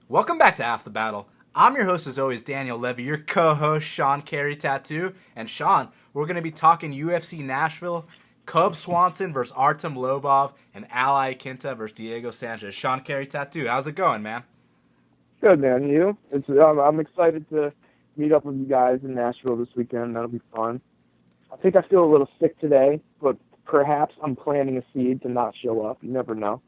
Welcome back to After the Battle. I'm your host as always, Daniel Levi, your co-host Sean Carey Tattoo. And Sean, we're going to be talking UFC Nashville, Cub Swanson versus Artem Lobov, and Iaquinta versus Diego Sanchez. Sean Carey Tattoo, how's it going, man? Good, man. You? I'm excited to meet up with you guys in Nashville this weekend. That'll be fun. I think I feel a little sick today, but perhaps I'm planting a seed to not show up. You never know.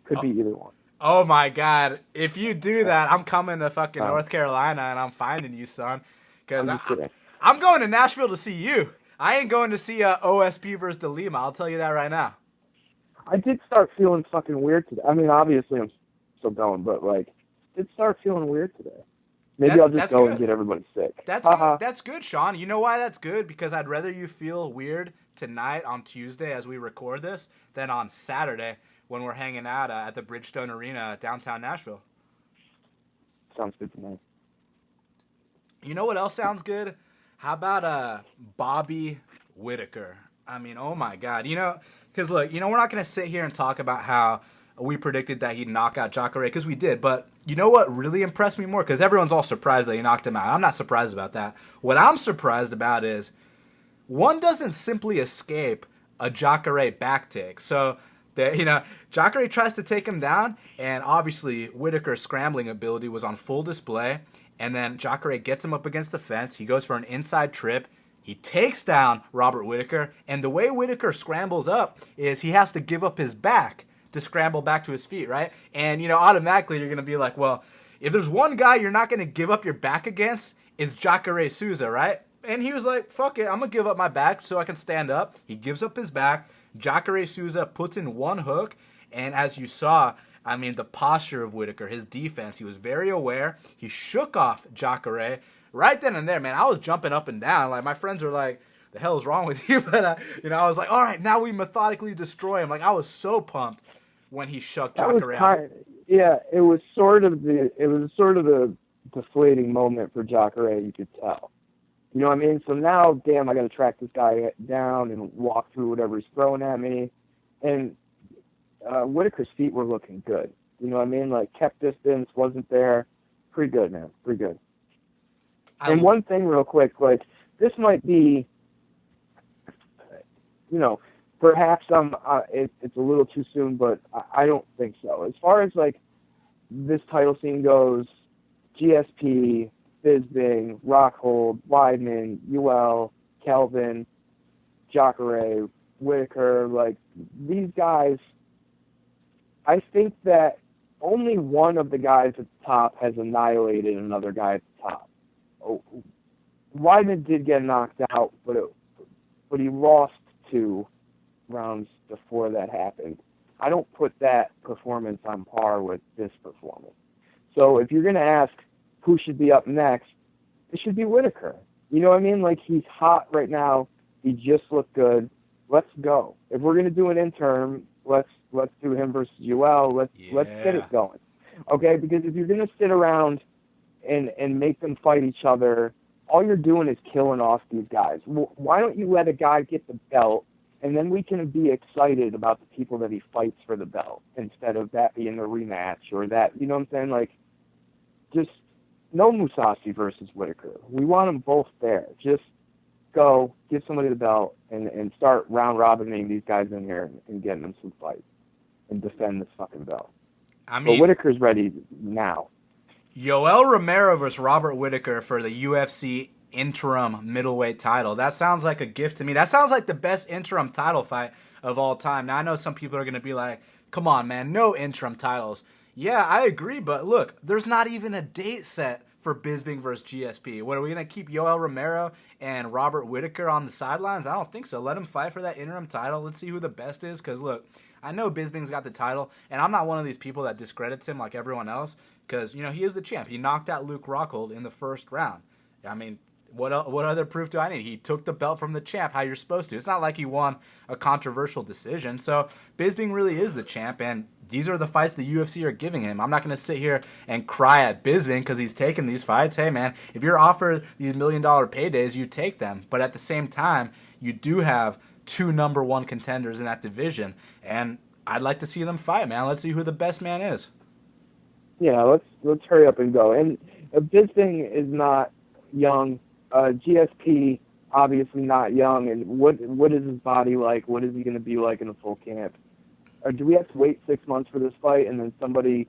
Could be either one. Oh my God. If you do that, I'm coming to fucking North Carolina and I'm finding you, son. Because I'm going to Nashville to see you. I ain't going to see OSP versus the Lima. I'll tell you that right now. I did start feeling fucking weird today. I mean, obviously I'm still going, but did start feeling weird today. Maybe I'll just go and get everybody sick. That's good, Sean. You know why that's good? Because I'd rather you feel weird tonight on Tuesday as we record this than on Saturday when we're hanging out at the Bridgestone Arena downtown Nashville. Sounds good to me. You know what else sounds good? How about Bobby Whitaker? I mean, oh my God. You know, because look, we're not going to sit here and talk about how we predicted that he'd knock out Jacare, because we did. But you know what really impressed me more? Because everyone's all surprised that he knocked him out. I'm not surprised about that. What I'm surprised about is one doesn't simply escape a Jacare back take. So, Jacare tries to take him down, and obviously Whitaker's scrambling ability was on full display. And then Jacare gets him up against the fence. He goes for an inside trip. He takes down Robert Whitaker. And the way Whitaker scrambles up is he has to give up his back to scramble back to his feet, right? And, automatically you're going to be like, well, if there's one guy you're not going to give up your back against, it's Jacare Souza, right? And he was like, fuck it, I'm going to give up my back so I can stand up. He gives up his back. Jacare Souza puts in one hook. And as you saw, I mean, the posture of Whitaker, his defense, he was very aware. He shook off Jacare right then and there, man. I was jumping up and down. Like, my friends were like, the hell is wrong with you? But, I was like, all right, now we methodically destroy him. Like, I was so pumped when he shook Jacare out. Yeah, it was sort of the deflating moment for Jacare, you could tell. You know what I mean? So now, damn, I got to track this guy down and walk through whatever he's throwing at me. And Whitaker's feet were looking good. You know what I mean? Like, kept distance, wasn't there. Pretty good, man. Pretty good. And one thing real quick, this might be, perhaps it's a little too soon, but I don't think so. As far as, this title scene goes, GSP, Bisping, Rockhold, Weidman, UL, Kelvin, Jacare, Whitaker, these guys, I think that only one of the guys at the top has annihilated another guy at the top. Weidman did get knocked out, but he lost 2 rounds before that happened. I don't put that performance on par with this performance. So if you're going to ask who should be up next, it should be Whitaker. You know what I mean? He's hot right now. He just looked good. Let's go. If we're going to do an interim, let's do him versus UL. Let's get it going. Okay? Because if you're going to sit around and make them fight each other, all you're doing is killing off these guys. Why don't you let a guy get the belt, and then we can be excited about the people that he fights for the belt instead of that being a rematch or that, you know what I'm saying? Just no Mousasi versus Whitaker. We want them both there. Just go, give somebody the belt, and start round-robining these guys in here and getting them some fights and defend this fucking belt. But Whitaker's ready now. Yoel Romero versus Robert Whitaker for the UFC interim middleweight title. That sounds like a gift to me. That sounds like the best interim title fight of all time. Now, I know some people are going to be like, come on, man, no interim titles. Yeah, I agree, but look, there's not even a date set for Bisping versus GSP. What, are we going to keep Yoel Romero and Robert Whitaker on the sidelines? I don't think so. Let them fight for that interim title. Let's see who the best is, because look, I know Bisping's got the title, and I'm not one of these people that discredits him like everyone else, because, he is the champ. He knocked out Luke Rockhold in the first round. I mean, what other proof do I need? He took the belt from the champ, how you're supposed to. It's not like he won a controversial decision. So Bisping really is the champ, and these are the fights the UFC are giving him. I'm not going to sit here and cry at Bisping because he's taking these fights. Hey, man, if you're offered these $1 million paydays, you take them. But at the same time, you do have 2 number 1 contenders in that division, and I'd like to see them fight, man. Let's see who the best man is. Yeah, let's hurry up and go. And this thing is not young. GSP obviously not young. And what is his body like? What is he going to be like in a full camp? Or do we have to wait 6 months for this fight and then somebody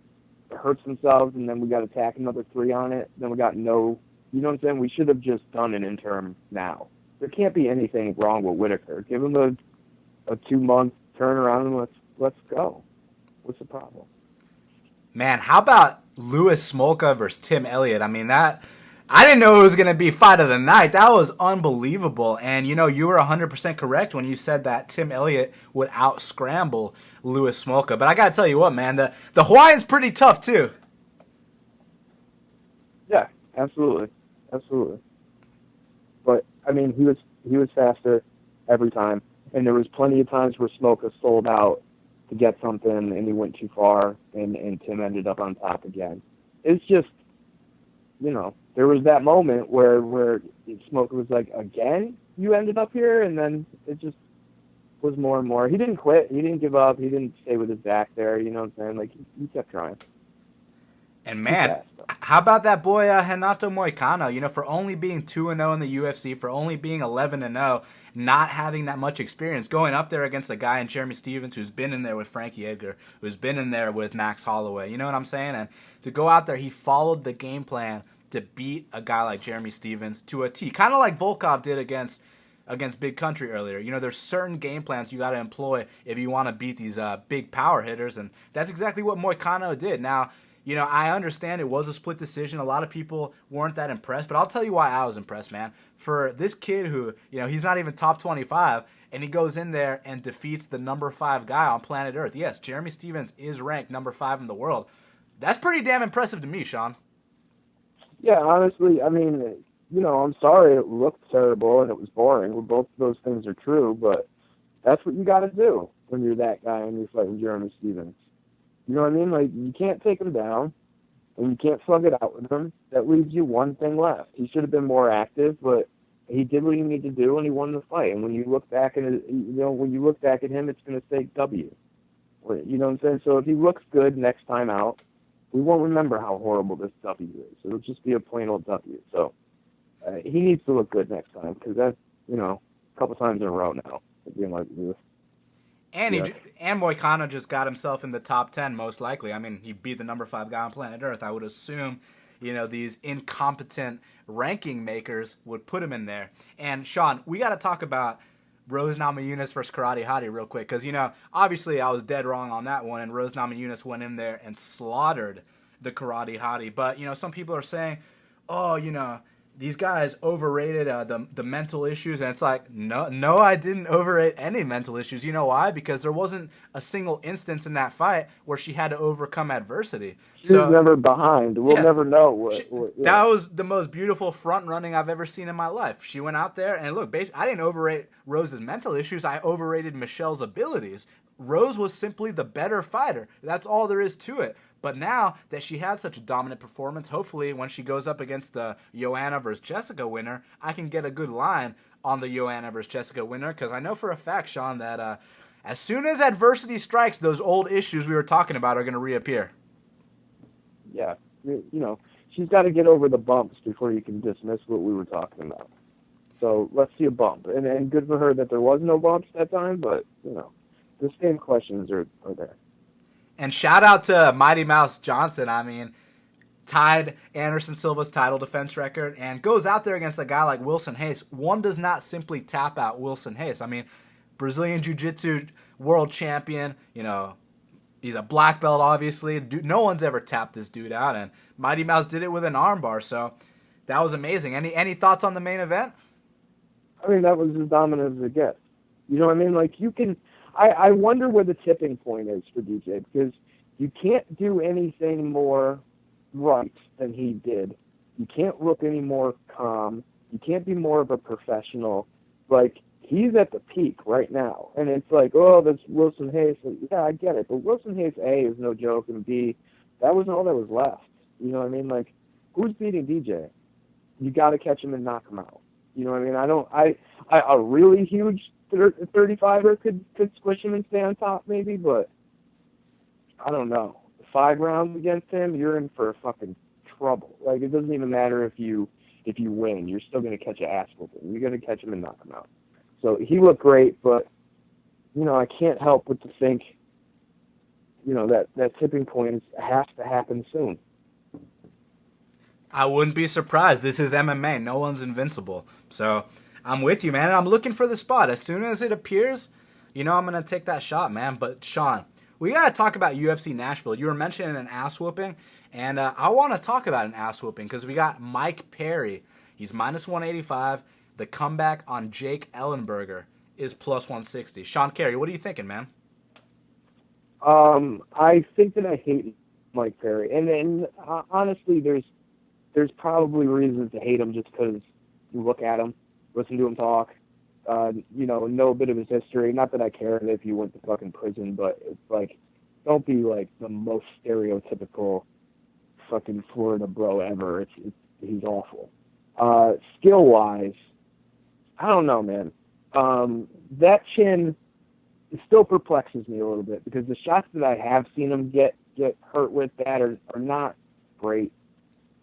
hurts themselves and then we got to tack another 3 on it? Then we got no, you know what I'm saying? We should have just done an interim now. There can't be anything wrong with Whitaker. Give him a 2-month turnaround and let's go. What's the problem? Man, how about Louis Smolka versus Tim Elliott? I mean, I didn't know it was going to be fight of the night. That was unbelievable. And, you were 100% correct when you said that Tim Elliott would out-scramble Louis Smolka. But I got to tell you what, man, the Hawaiian's pretty tough, too. Yeah, absolutely. Absolutely. But, I mean, he was faster every time. And there was plenty of times where Smolka sold out to get something and he went too far and Tim ended up on top again. It's just, there was that moment where Smolka was like, again, you ended up here? And then it just was more and more. He didn't quit. He didn't give up. He didn't stay with his back there. You know what I'm saying? Like, he kept trying. And, man, how about that boy Renato Moicano? For only being 2-0 in the UFC, for only being 11-0, not having that much experience, going up there against a guy in Jeremy Stephens who's been in there with Frankie Edgar, who's been in there with Max Holloway. You know what I'm saying? And to go out there, he followed the game plan to beat a guy like Jeremy Stephens to a T, kind of like Volkov did against Big Country earlier. There's certain game plans you got to employ if you want to beat these big power hitters, and that's exactly what Moicano did. Now, I understand it was a split decision. A lot of people weren't that impressed, but I'll tell you why I was impressed, man. For this kid who, he's not even top 25, and he goes in there and defeats the number 5 guy on planet Earth. Yes, Jeremy Stephens is ranked number 5 in the world. That's pretty damn impressive to me, Sean. Yeah, honestly, I mean, I'm sorry it looked terrible and it was boring. Well, both of those things are true, but that's what you got to do when you're that guy and you're fighting Jeremy Stephens. You know what I mean? Like, you can't take him down, and you can't slug it out with him. That leaves you one thing left. He should have been more active, but he did what he needed to do, and he won the fight. And when you look back at it, him, it's going to say W. You know what I'm saying? So if he looks good next time out, we won't remember how horrible this W is. It'll just be a plain old W. So he needs to look good next time, because that's, a couple times in a row now. Being like, And Moicano just got himself in the top 10, most likely. I mean, he beat the number 5 guy on planet Earth. I would assume, these incompetent ranking makers would put him in there. And, Sean, we got to talk about Rose Namajunas versus Karate Hottie real quick. Because, obviously I was dead wrong on that one. And Rose Namajunas went in there and slaughtered the Karate Hottie. But, some people are saying, these guys overrated the mental issues, and it's like, no, I didn't overrate any mental issues. You know why? Because there wasn't a single instance in that fight where she had to overcome adversity. She was never behind. We'll never know what. That was the most beautiful front running I've ever seen in my life. She went out there, and look, basically, I didn't overrate Rose's mental issues. I overrated Michelle's abilities. Rose was simply the better fighter. That's all there is to it. But now that she had such a dominant performance, hopefully when she goes up against the Joanna versus Jessica winner, I can get a good line on the Joanna versus Jessica winner, because I know for a fact, Sean, that as soon as adversity strikes, those old issues we were talking about are going to reappear. Yeah, she's got to get over the bumps before you can dismiss what we were talking about. So let's see a bump. And good for her that there was no bumps that time, but, the same questions are there. And shout out to Mighty Mouse Johnson. I mean, tied Anderson Silva's title defense record and goes out there against a guy like Wilson Hayes. One does not simply tap out Wilson Hayes. I mean, Brazilian Jiu-Jitsu world champion, he's a black belt, obviously. No one's ever tapped this dude out, and Mighty Mouse did it with an armbar, so that was amazing. Any thoughts on the main event? I mean, that was as dominant as it gets. You know what I mean? Like, you can... I wonder where the tipping point is for DJ, because you can't do anything more right than he did. You can't look any more calm. You can't be more of a professional. Like, he's at the peak right now. And it's like, oh, that's Wilson Hayes. Like, yeah, I get it. But Wilson Hayes, A, is no joke, and B, that was all that was left. You know what I mean? Like, who's beating DJ? You got to catch him and knock him out. You know what I mean? A really huge 35er could squish him and stay on top maybe, but I don't know. 5 rounds against him, you're in for fucking trouble. Like, it doesn't even matter if you win. You're still going to catch an ass whooping. You're going to catch him and knock him out. So he looked great, but, I can't help but to think, that tipping point has to happen soon. I wouldn't be surprised. This is MMA. No one's invincible. So I'm with you, man. I'm looking for the spot. As soon as it appears, I'm going to take that shot, man. But, Sean, we got to talk about UFC Nashville. You were mentioning an ass whooping, and I want to talk about an ass whooping because we got Mike Perry. He's minus 185. The comeback on Jake Ellenberger is plus 160. Sean Carey, what are you thinking, man? I think that I hate Mike Perry. And honestly, there's probably reasons to hate him just because you look at him, listen to him talk, know a bit of his history. Not that I care if you went to fucking prison, but it's like, don't be like the most stereotypical fucking Florida bro ever. He's awful. Skill-wise, I don't know, man. That chin still perplexes me a little bit because the shots that I have seen him get hurt with that are not great.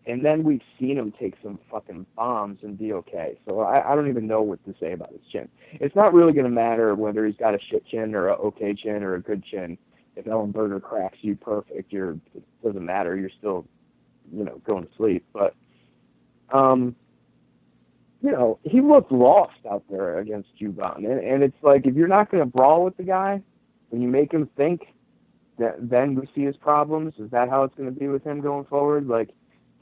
And then we've seen him take some fucking bombs and be okay. So I don't even know what to say about his chin. It's not really going to matter whether he's got a shit chin or a okay chin or a good chin. If Ellenberger cracks you perfect, it doesn't matter. You're still, going to sleep. But, he looked lost out there against Juban. And it's like, if you're not going to brawl with the guy, when you make him think, then we see his problems. Is that how it's going to be with him going forward? Like,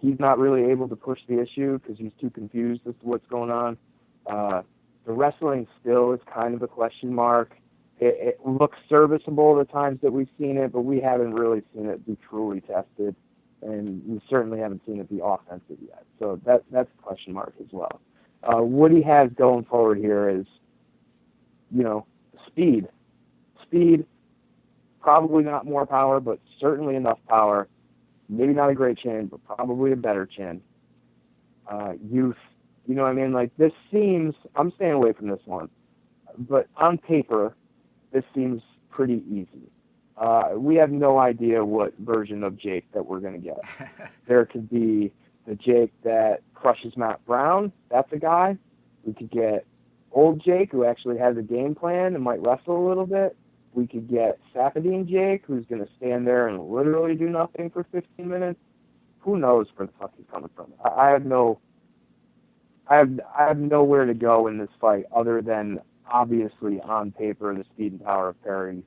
he's not really able to push the issue because he's too confused as to what's going on. The wrestling still is kind of a question mark. It looks serviceable the times that we've seen it, but we haven't really seen it be truly tested, and we certainly haven't seen it be offensive yet. So that's a question mark as well. What he has going forward here is, speed. Speed, probably not more power, but certainly enough power. Maybe not a great chin, but probably a better chin. Youth, you know what I mean? Like, this seems, I'm staying away from this one, but on paper, this seems pretty easy. We have no idea what version of Jake that we're going to get. There could be the Jake that crushes Matt Brown. That's a guy. We could get old Jake, who actually has a game plan and might wrestle a little bit. We could get Safadine Jake, who's going to stand there and literally do nothing for 15 minutes. Who knows where the fuck he's coming from? I have nowhere to go in this fight other than obviously on paper the speed and power of Perry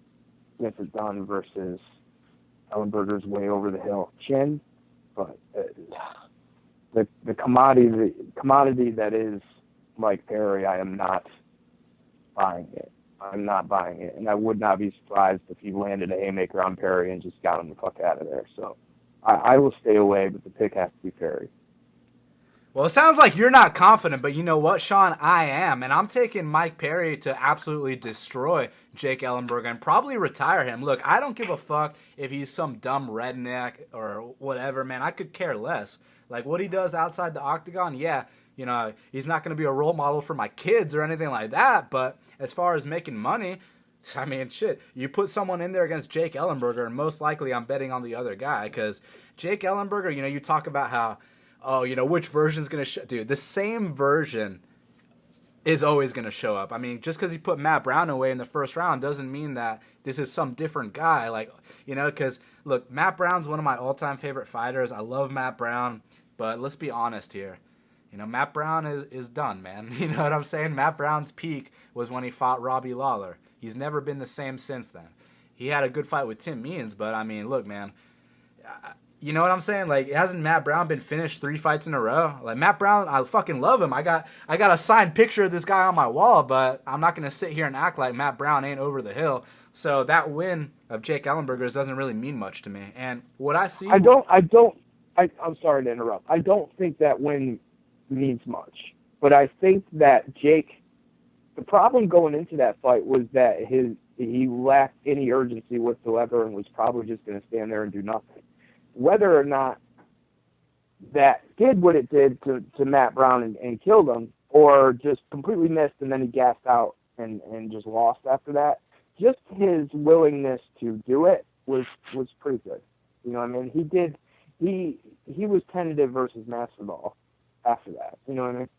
gets it done versus Ellenberger's way over the hill chin. But the commodity that is Mike Perry, I am not buying it. I'm not buying it, and I would not be surprised if he landed a haymaker on Perry and just got him the fuck out of there. So I will stay away, but the pick has to be Perry. Well, it sounds like you're not confident, but you know what, Sean? I am, and I'm taking Mike Perry to absolutely destroy Jake Ellenberger and probably retire him. Look, I don't give a fuck if he's some dumb redneck or whatever, man. I could care less. Like, what he does outside the octagon, yeah, he's not going to be a role model for my kids or anything like that, but as far as making money, I mean, shit, you put someone in there against Jake Ellenberger, and most likely I'm betting on the other guy, because Jake Ellenberger, you talk about how, which version's going to show. Dude, the same version is always going to show up. I mean, just because he put Matt Brown away in the first round doesn't mean that this is some different guy. Like, because, look, Matt Brown's one of my all-time favorite fighters. I love Matt Brown, but let's be honest here. Matt Brown is done, man. You know what I'm saying? Matt Brown's peak was when he fought Robbie Lawler. He's never been the same since then. He had a good fight with Tim Means, but, I mean, look, man, you know what I'm saying? Like, hasn't Matt Brown been finished 3 fights in a row? Like, Matt Brown, I fucking love him. I got a signed picture of this guy on my wall, but I'm not going to sit here and act like Matt Brown ain't over the hill. So that win of Jake Ellenberger's doesn't really mean much to me. And what I see... I'm sorry to interrupt. I don't think that win means much. But I think that Jake, the problem going into that fight was that he lacked any urgency whatsoever and was probably just going to stand there and do nothing. Whether or not that did what it did to Matt Brown and killed him, or just completely missed and then he gassed out and just lost after that, just his willingness to do it was pretty good. You know what I mean? He was tentative versus Masvidal after that. You know what I mean?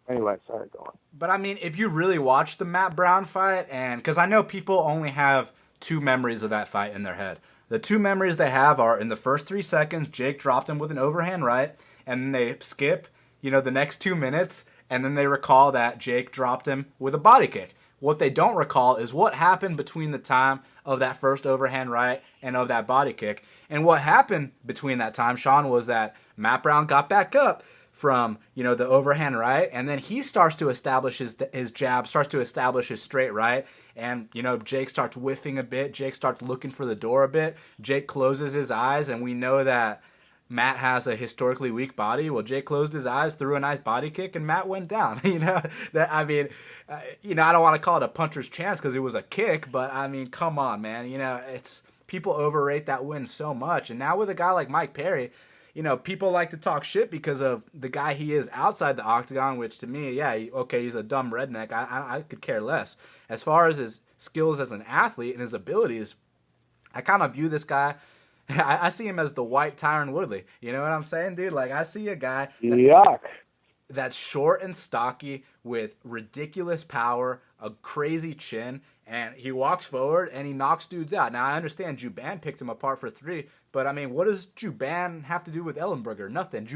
Anyway, sorry, go on. But I mean, if you really watch the Matt Brown fight, and because I know people only have two memories of that fight in their head. The two memories they have are in the first 3 seconds, Jake dropped him with an overhand right, and then they skip, the next 2 minutes, and then they recall that Jake dropped him with a body kick. What they don't recall is what happened between the time of that first overhand right and of that body kick. And what happened between that time, Sean, was that Matt Brown got back up from, the overhand right, and then he starts to establish his jab, starts to establish his straight right, and, Jake starts whiffing a bit, Jake starts looking for the door a bit, Jake closes his eyes, and we know that Matt has a historically weak body. Well, Jake closed his eyes, threw a nice body kick, and Matt went down. I don't want to call it a puncher's chance because it was a kick, but I mean, come on, man. It's people overrate that win so much, and now with a guy like Mike Perry, people like to talk shit because of the guy he is outside the octagon, which to me, he's a dumb redneck. I could care less. As far as his skills as an athlete and his abilities, I kind of view this guy. I see him as the white Tyron Woodley. You know what I'm saying, dude? Like, I see a guy that's short and stocky with ridiculous power, a crazy chin, and he walks forward and he knocks dudes out. Now, I understand Juban picked him apart for 3, but, I mean, what does Juban have to do with Ellenberger? Nothing.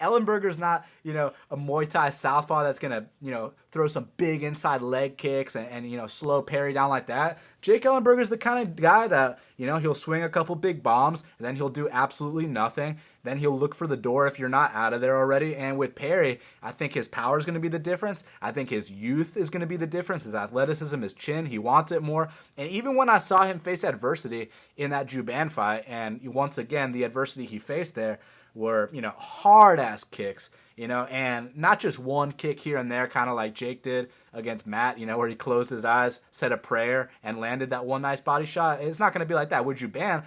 Ellenberger's not, a Muay Thai southpaw that's going to, throw some big inside leg kicks and slow Perry down like that. Jake Ellenberger's the kind of guy that, he'll swing a couple big bombs, and then he'll do absolutely nothing. Then he'll look for the door if you're not out of there already. And with Perry, I think his power is going to be the difference. I think his youth is going to be the difference. His athleticism, his chin, he wants it more. And even when I saw him face adversity in that Juban fight, and once again, the adversity he faced there were, hard-ass kicks, and not just one kick here and there, kind of like Jake did against Matt, where he closed his eyes, said a prayer, and landed that one nice body shot. It's not going to be like that. With Juban,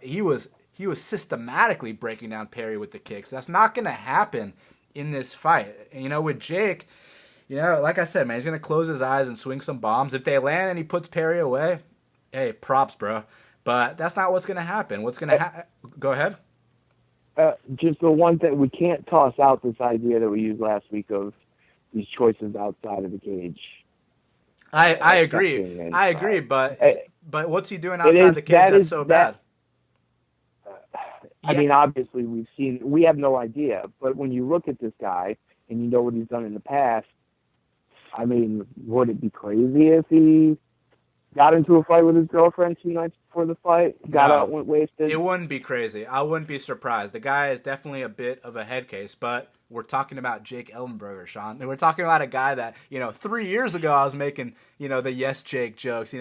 he was systematically breaking down Perry with the kicks. That's not going to happen in this fight. And, with Jake, like I said, man, he's going to close his eyes and swing some bombs. If they land and he puts Perry away, hey, props, bro. But that's not what's going to happen. What's going to happen? Go ahead. Just the one thing, we can't toss out this idea that we used last week of these choices outside of the cage. I agree. I agree, but what's he doing outside the cage that's so bad? I mean, obviously we have no idea, but when you look at this guy and you know what he's done in the past, I mean, would it be crazy if he got into a fight with his girlfriend 2 nights before the fight, out, went wasted? It wouldn't be crazy. I wouldn't be surprised. The guy is definitely a bit of a head case, but we're talking about Jake Ellenberger, Sean. And we're talking about a guy that, 3 years ago I was making, the yes Jake jokes.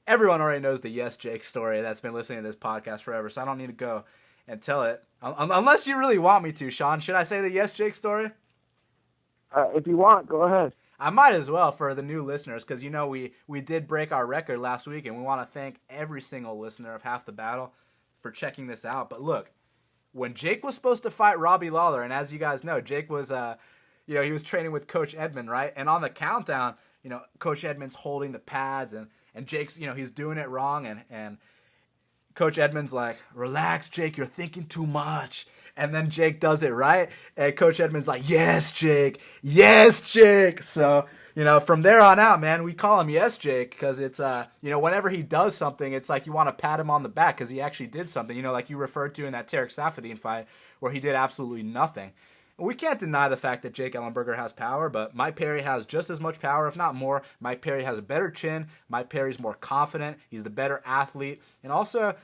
Everyone already knows the yes Jake story that's been listening to this podcast forever, so I don't need to go and tell it. Unless you really want me to, Sean. Should I say the yes Jake story? If you want, go ahead. I might as well for the new listeners because, we did break our record last week, and we want to thank every single listener of Half the Battle for checking this out. But look, when Jake was supposed to fight Robbie Lawler, and as you guys know, Jake was, he was training with Coach Edmond, right? And on the countdown, Coach Edmond's holding the pads, and Jake's, he's doing it wrong, and Coach Edmond's like, relax, Jake, you're thinking too much. And then Jake does it right, and Coach Edmond's like, yes, Jake, yes, Jake. So, from there on out, man, we call him yes, Jake, because it's, whenever he does something, it's like you want to pat him on the back because he actually did something, like you referred to in that Tarek Safadine fight where he did absolutely nothing. We can't deny the fact that Jake Ellenberger has power, but Mike Perry has just as much power, if not more. Mike Perry has a better chin. Mike Perry's more confident. He's the better athlete. And also,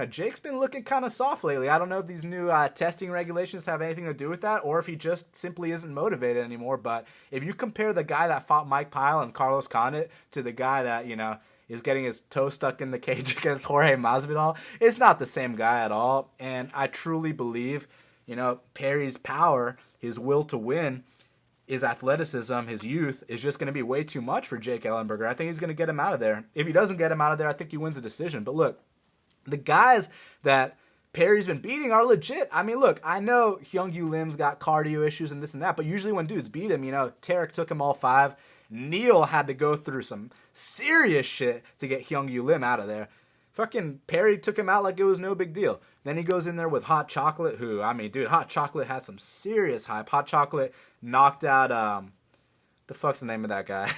Jake's been looking kind of soft lately. I don't know if these new testing regulations have anything to do with that or if he just simply isn't motivated anymore. But if you compare the guy that fought Mike Pyle and Carlos Condit to the guy that, is getting his toe stuck in the cage against Jorge Masvidal, it's not the same guy at all. And I truly believe, Perry's power, his will to win, his athleticism, his youth is just going to be way too much for Jake Ellenberger. I think he's going to get him out of there. If he doesn't get him out of there, I think he wins the decision. But look, the guys that Perry's been beating are legit. I mean, look, I know Hyung-Yu Lim's got cardio issues and this and that, but usually when dudes beat him, Tarek took him all 5. Neil had to go through some serious shit to get Hyung-Yu Lim out of there. fucking Perry took him out like it was no big deal. Then he goes in there with Hot Chocolate, who, I mean, dude, Hot Chocolate had some serious hype. Hot Chocolate knocked out, the fuck's the name of that guy?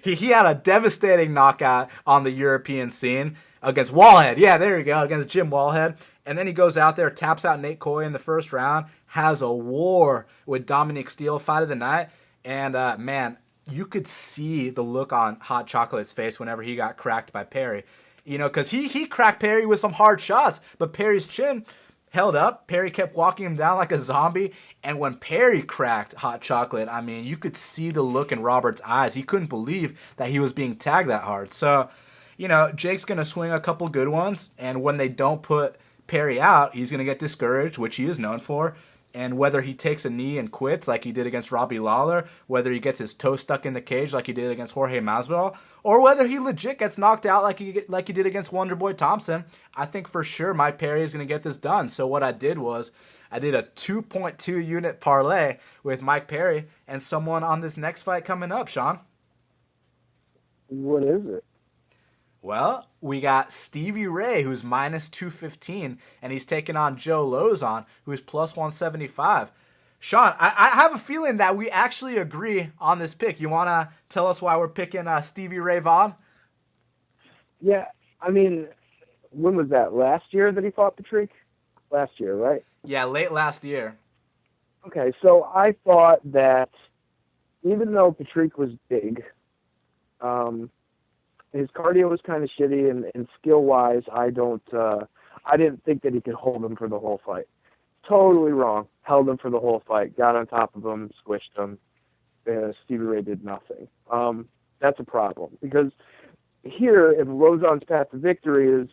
he had a devastating knockout on the European scene against Wallhead. Yeah, there you go, against Jim Wallhead. And then he goes out there, taps out Nate Coy in the first round, has a war with Dominic Steele, fight of the night. And, man, you could see the look on Hot Chocolate's face whenever he got cracked by Perry. You know, because he cracked Perry with some hard shots, but Perry's chin held up. Perry kept walking him down like a zombie. And when Perry cracked Hot Chocolate, I mean, you could see the look in Robert's eyes. He couldn't believe that he was being tagged that hard. So, you know, Jake's going to swing a couple good ones. And when they don't put Perry out, he's going to get discouraged, which he is known for. And whether he takes a knee and quits like he did against Robbie Lawler, whether he gets his toe stuck in the cage like he did against Jorge Masvidal, or whether he legit gets knocked out like he did against Wonderboy Thompson, I think for sure Mike Perry is going to get this done. So what I did was I did a 2.2 unit parlay with Mike Perry and someone on this next fight coming up, Sean. What is it? Well, we got Stevie Ray, who's minus 215, and he's taking on Joe Lozon, who's plus 175. Sean, I have a feeling that we actually agree on this pick. You want to tell us why we're picking Stevie Ray Vaughan? Yeah, I mean, when was that? Last year that he fought Patrick? Last year, right? Yeah, late last year. Okay, so I thought that even though Patrick was big, his cardio was kind of shitty, and skill-wise, I didn't think that he could hold him for the whole fight. Totally wrong. Held him for the whole fight. Got on top of him, squished him. Stevie Ray did nothing. That's a problem, because here, if Lozon's path to victory is,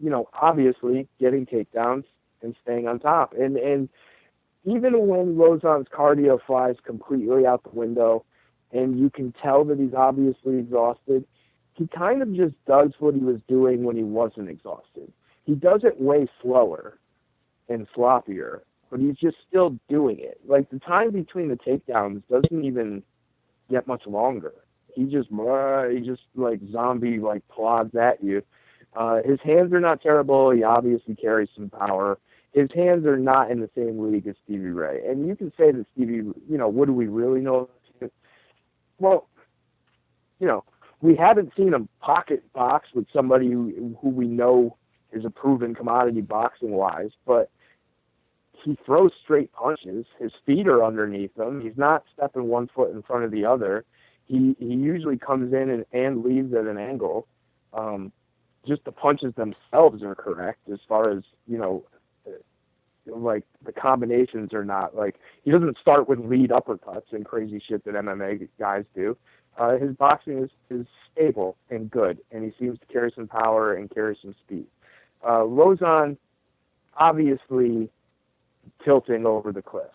you know, obviously getting takedowns and staying on top, and even when Lozon's cardio flies completely out the window, and you can tell that he's obviously exhausted, he kind of just does what he was doing when he wasn't exhausted. He does it way slower and sloppier, but he's just still doing it. Like, the time between the takedowns doesn't even get much longer. He just like zombie, like, plods at you. His hands are not terrible. He obviously carries some power. His hands are not in the same league as Stevie Ray. And you can say that Stevie, you know, what do we really know? Well, you know, we haven't seen him pocket box with somebody who we know is a proven commodity boxing-wise, but he throws straight punches. His feet are underneath him. He's not stepping one foot in front of the other. He usually comes in and leaves at an angle. Just the punches themselves are correct as far as, you know, like the combinations are not, like, he doesn't start with lead uppercuts and crazy shit that MMA guys do. His boxing is stable and good, and he seems to carry some power and carry some speed. Lozon, obviously tilting over the cliff.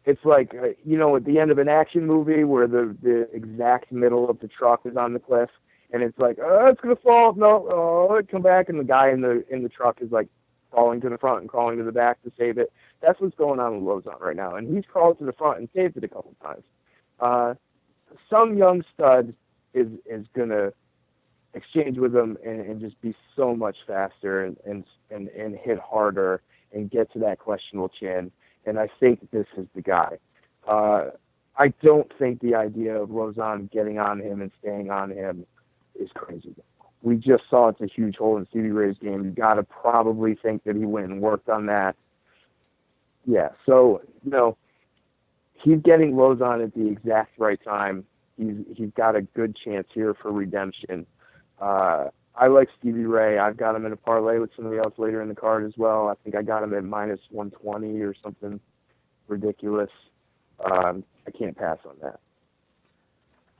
It's like, you know, at the end of an action movie where the exact middle of the truck is on the cliff, and it's like, oh, it's gonna fall. No, oh, come back, and the guy in the truck is like crawling to the front and crawling to the back to save it. That's what's going on with Lozon right now, and he's crawled to the front and saved it a couple times. Some young stud is gonna exchange with him and just be so much faster and hit harder and get to that questionable chin. And I think this is the guy. I don't think the idea of Lozon getting on him and staying on him is crazy. We just saw it's a huge hole in Stevie Ray's game. You got to probably think that he went and worked on that. Yeah, so, you know, he's getting Lozon at the exact right time. He's got a good chance here for redemption. I like Stevie Ray. I've got him in a parlay with somebody else later in the card as well. I think I got him at minus 120 or something ridiculous. I can't pass on that.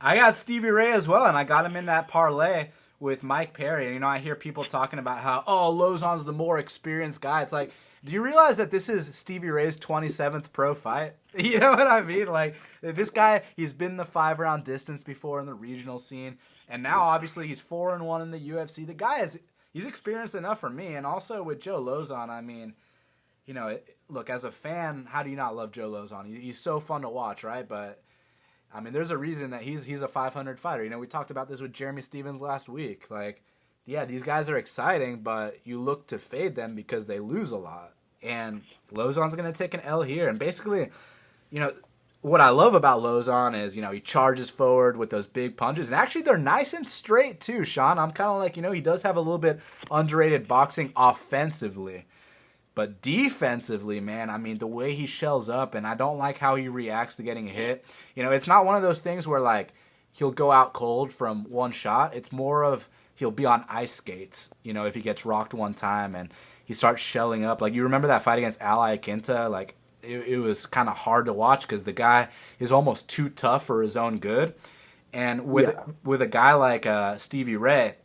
I got Stevie Ray as well, and I got him in that parlay with Mike Perry. And, you know, I hear people talking about how, oh, Lozon's the more experienced guy. It's like, do you realize that this is Stevie Ray's 27th pro fight? You know what I mean? Like, this guy, he's been the 5-round distance before in the regional scene, and now, obviously, he's 4-1 in the UFC. The guy he's experienced enough for me, and also with Joe Lozon, I mean, you know, look, as a fan, how do you not love Joe Lozon? He's so fun to watch, right? But I mean, there's a reason that he's a 500 fighter. You know, we talked about this with Jeremy Stevens last week. Like, yeah, these guys are exciting, but you look to fade them because they lose a lot. And Lozon's going to take an L here. And basically, you know, what I love about Lozon is, you know, he charges forward with those big punches. And actually, they're nice and straight, too, Sean. I'm kind of like, you know, he does have a little bit underrated boxing offensively. But defensively, man, I mean, the way he shells up, and I don't like how he reacts to getting hit. You know, it's not one of those things where, like, he'll go out cold from one shot. It's more of he'll be on ice skates, you know, if he gets rocked one time and he starts shelling up. Like, you remember that fight against Iaquinta? Like, it was kind of hard to watch because the guy is almost too tough for his own good. And with a guy like Stevie Ray,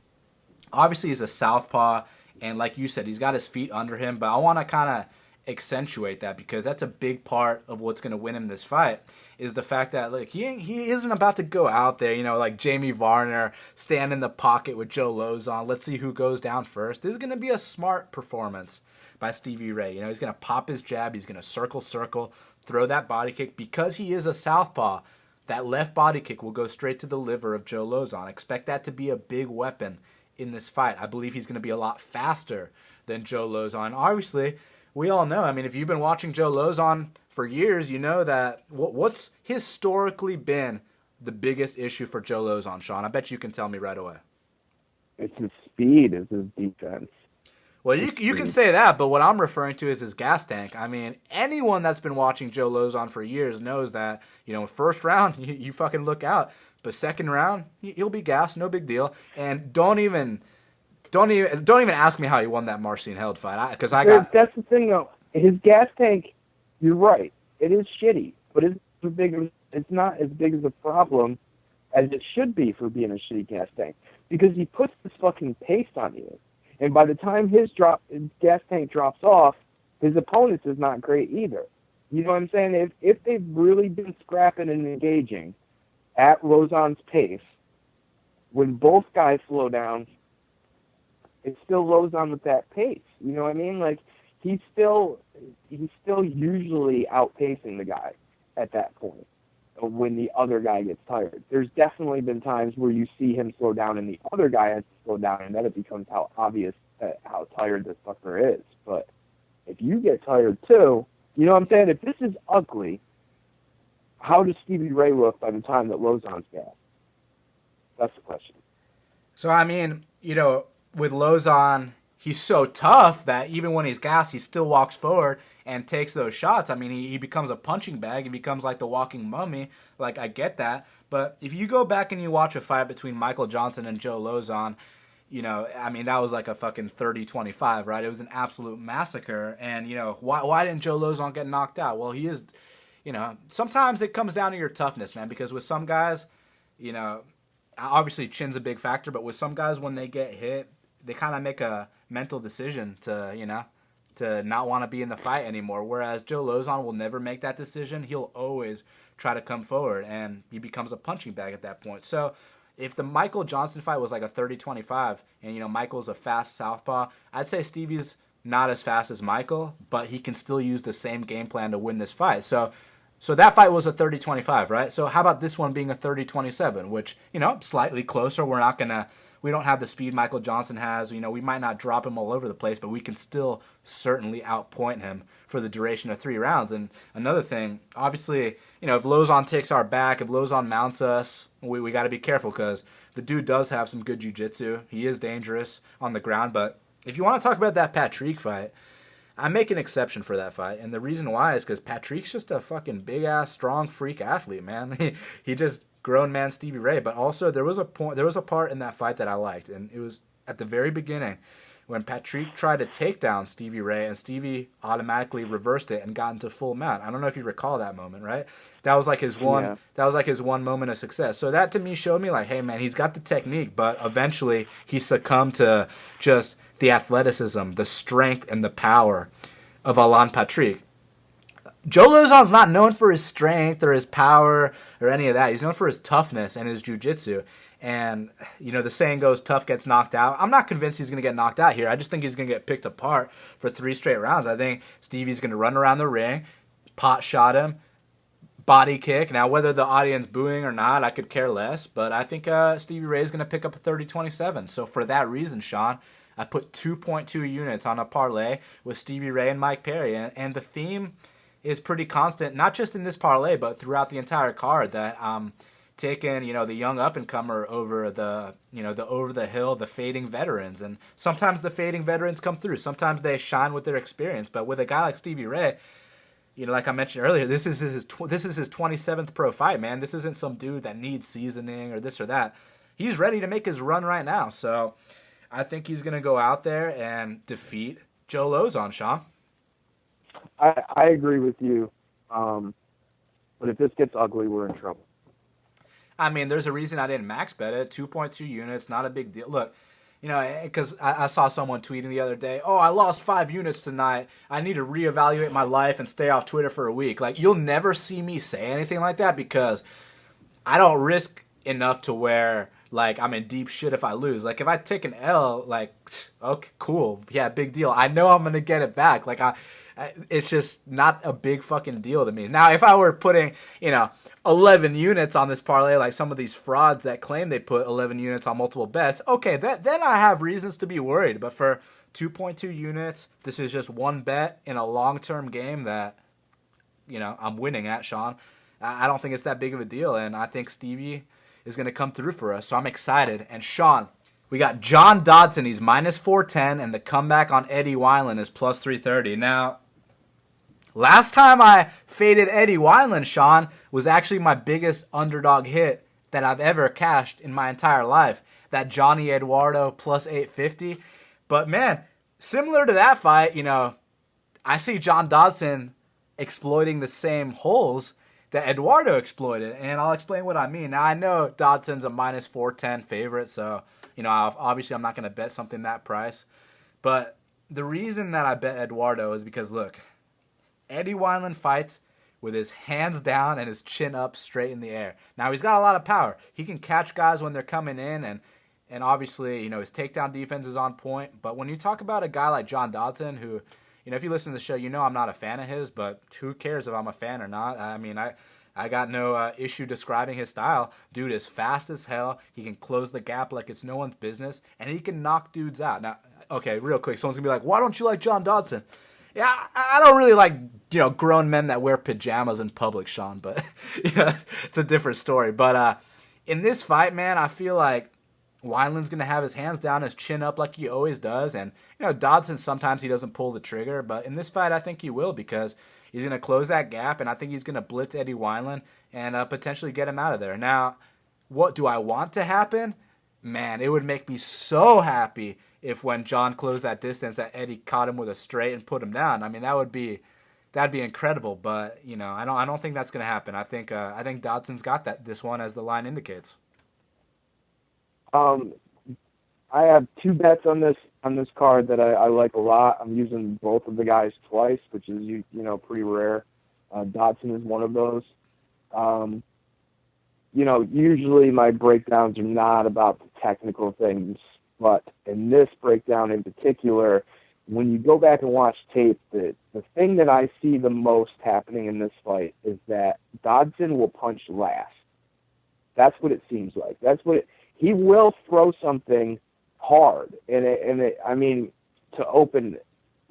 obviously he's a southpaw. And like you said, he's got his feet under him. But I want to kind of accentuate that because that's a big part of what's going to win him this fight is the fact that, like, he isn't about to go out there, you know, like Jamie Varner, stand in the pocket with Joe Lozon. Let's see who goes down first. This is going to be a smart performance by Stevie Ray. You know, he's going to pop his jab. He's going to circle, throw that body kick. Because he is a southpaw, that left body kick will go straight to the liver of Joe Lozon. Expect that to be a big weapon in this fight. I believe he's going to be a lot faster than Joe Lozon. Obviously, we all know, I mean, if you've been watching Joe Lozon for years, you know that what's historically been the biggest issue for Joe Lozon, Sean? I bet you can tell me right away. It's his speed, it's his defense. Well, you can say that, but what I'm referring to is his gas tank. I mean, anyone that's been watching Joe Lozon for years knows that, you know, first round, you fucking look out. But second round, he'll be gassed, no big deal. And don't even ask me how he won that Marcin Held fight, because That's the thing though. His gas tank, you're right. It is shitty, but it's not as big of a problem as it should be for being a shitty gas tank because he puts this fucking pace on you, and by the time his gas tank drops off, his opponent's is not great either. You know what I'm saying? If they've really been scrapping and engaging at Lozon's pace, when both guys slow down, it's still Lozon with that pace. You know what I mean? Like, he's still usually outpacing the guy at that point when the other guy gets tired. There's definitely been times where you see him slow down and the other guy has to slow down, and then it becomes how obvious how tired this fucker is. But if you get tired too, you know what I'm saying? If this is ugly, how does Stevie Ray look by the time that Lozon's gassed? That's the question. So, I mean, you know, with Lozon, he's so tough that even when he's gassed, he still walks forward and takes those shots. I mean, he becomes a punching bag. He becomes like the walking mummy. Like, I get that. But if you go back and you watch a fight between Michael Johnson and Joe Lozon, you know, I mean, that was like a fucking 30-25, right? It was an absolute massacre. And, you know, why didn't Joe Lozon get knocked out? Well, he is, you know, sometimes it comes down to your toughness, man, because with some guys, you know, obviously chin's a big factor, but with some guys, when they get hit, they kind of make a mental decision to, you know, to not want to be in the fight anymore. Whereas Joe Lozon will never make that decision. He'll always try to come forward, and he becomes a punching bag at that point. So if the Michael Johnson fight was like a 30-25, and, you know, Michael's a fast southpaw, I'd say Stevie's not as fast as Michael, but he can still use the same game plan to win this fight. So that fight was a 30-25, right? So how about this one being a 30-27, which, you know, slightly closer. We don't have the speed Michael Johnson has. You know, we might not drop him all over the place, but we can still certainly outpoint him for the duration of 3 rounds. And another thing, obviously, you know, if Lozon takes our back, if Lozon mounts us, we got to be careful because the dude does have some good jiu-jitsu. He is dangerous on the ground. But if you want to talk about that Patrick fight, I make an exception for that fight. And the reason why is because Patrick's just a fucking big-ass, strong freak athlete, man. He just grown man Stevie Ray. But also there was a part in that fight that I liked, and it was at the very beginning when Patrick tried to take down Stevie Ray, and Stevie automatically reversed it and got into full mount. I don't know if you recall that moment, right? That was like his one. Yeah. That was like his one moment of success. So that to me showed me like, hey man, he's got the technique, but eventually he succumbed to just the athleticism, the strength, and the power of Alan Patrick. Joe Lozon's not known for his strength or his power or any of that. He's known for his toughness and his jiu-jitsu. And, you know, the saying goes, tough gets knocked out. I'm not convinced he's going to get knocked out here. I just think he's going to get picked apart for 3 straight rounds. I think Stevie's going to run around the ring, pot shot him, body kick. Now, whether the audience booing or not, I could care less. But I think Stevie Ray is going to pick up a 30-27. So for that reason, Sean, I put 2.2 units on a parlay with Stevie Ray and Mike Perry. And the theme is pretty constant, not just in this parlay, but throughout the entire card, that taking, the young up-and-comer over the, the over-the-hill, the fading veterans. And sometimes the fading veterans come through. Sometimes they shine with their experience. But with a guy like Stevie Ray, like I mentioned earlier, this is his 27th pro fight, man. This isn't some dude that needs seasoning or this or that. He's ready to make his run right now. So I think he's going to go out there and defeat Joe Lozon, Sean. I agree with you. But if this gets ugly, we're in trouble. I mean, there's a reason I didn't max bet it. 2.2 units, not a big deal. Look, because I saw someone tweeting the other day, oh, I lost 5 units tonight. I need to reevaluate my life and stay off Twitter for a week. Like, you'll never see me say anything like that because I don't risk enough to where, like, I'm in deep shit if I lose. Like, if I take an L, like, okay, cool. Yeah, big deal. I know I'm going to get it back. Like, it's just not a big fucking deal to me. Now, if I were putting, 11 units on this parlay, like some of these frauds that claim they put 11 units on multiple bets, okay, then I have reasons to be worried. But for 2.2 units, this is just one bet in a long-term game that, I'm winning at, Sean. I don't think it's that big of a deal, and I think Stevie is going to come through for us, so I'm excited. And Sean, we got John Dodson, he's minus 410, and the comeback on Eddie Wineland is plus 330. Now, last time I faded Eddie Wineland, Sean, was actually my biggest underdog hit that I've ever cashed in my entire life. That Johnny Eduardo plus 850. But man, similar to that fight, I see John Dodson exploiting the same holes that Eduardo exploited. And I'll explain what I mean. Now, I know Dodson's a minus 410 favorite, so, obviously I'm not going to bet something that price. But the reason that I bet Eduardo is because, look, Eddie Wineland fights with his hands down and his chin up straight in the air. Now, he's got a lot of power. He can catch guys when they're coming in, and obviously, his takedown defense is on point. But when you talk about a guy like John Dodson, who, if you listen to the show, I'm not a fan of his, but who cares if I'm a fan or not? I mean, I got no issue describing his style. Dude is fast as hell. He can close the gap like it's no one's business, and he can knock dudes out. Now, okay, real quick, someone's going to be like, why don't you like John Dodson? Yeah, I don't really like, grown men that wear pajamas in public, Sean, but it's a different story. But in this fight, man, I feel like Wineland's going to have his hands down, his chin up like he always does. And, Dodson, sometimes he doesn't pull the trigger. But in this fight, I think he will because he's going to close that gap, and I think he's going to blitz Eddie Wineland and potentially get him out of there. Now, what do I want to happen? Man, it would make me so happy if when John closed that distance that Eddie caught him with a straight and put him down. I mean, that'd be incredible, but I don't think that's going to happen. I think Dodson's got this one as the line indicates. I have 2 bets on this card that I like a lot. I'm using both of the guys twice, which is pretty rare. Dodson is one of those. Usually my breakdowns are not about the technical things, but in this breakdown in particular, when you go back and watch tape, the thing that I see the most happening in this fight is that Dodson will punch last. That's what it seems like. He will throw something hard, to open,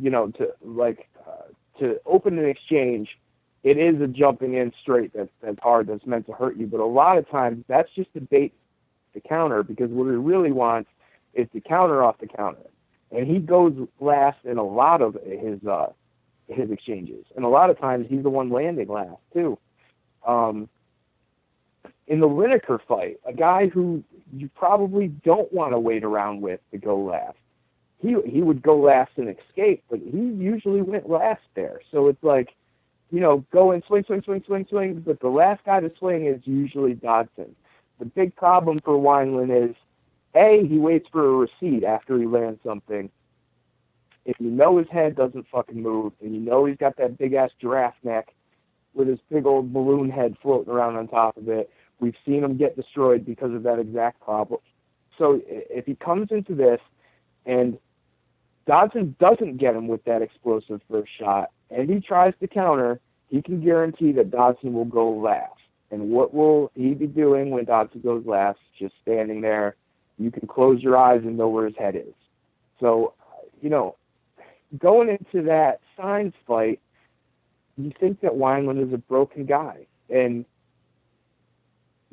to open an exchange. It is a jumping in straight that's hard, that's meant to hurt you. But a lot of times that's just a bait to counter, because what he really wants is to counter off the counter. And he goes last in a lot of his exchanges. And a lot of times he's the one landing last too. In the Lineker fight, a guy who you probably don't want to wait around with to go last, he would go last and escape, but he usually went last there. So it's like, go and swing, but the last guy to swing is usually Dodson. The big problem for Wineland is, A, he waits for a receipt after he lands something. If his head doesn't fucking move, and he's got that big-ass giraffe neck with his big old balloon head floating around on top of it, we've seen him get destroyed because of that exact problem. So if he comes into this and Dodson doesn't get him with that explosive first shot, and he tries to counter, he can guarantee that Dodson will go last. And what will he be doing when Dodson goes last? Just standing there. You can close your eyes and know where his head is. So, going into that Sainz fight, you think that Wineland is a broken guy. And,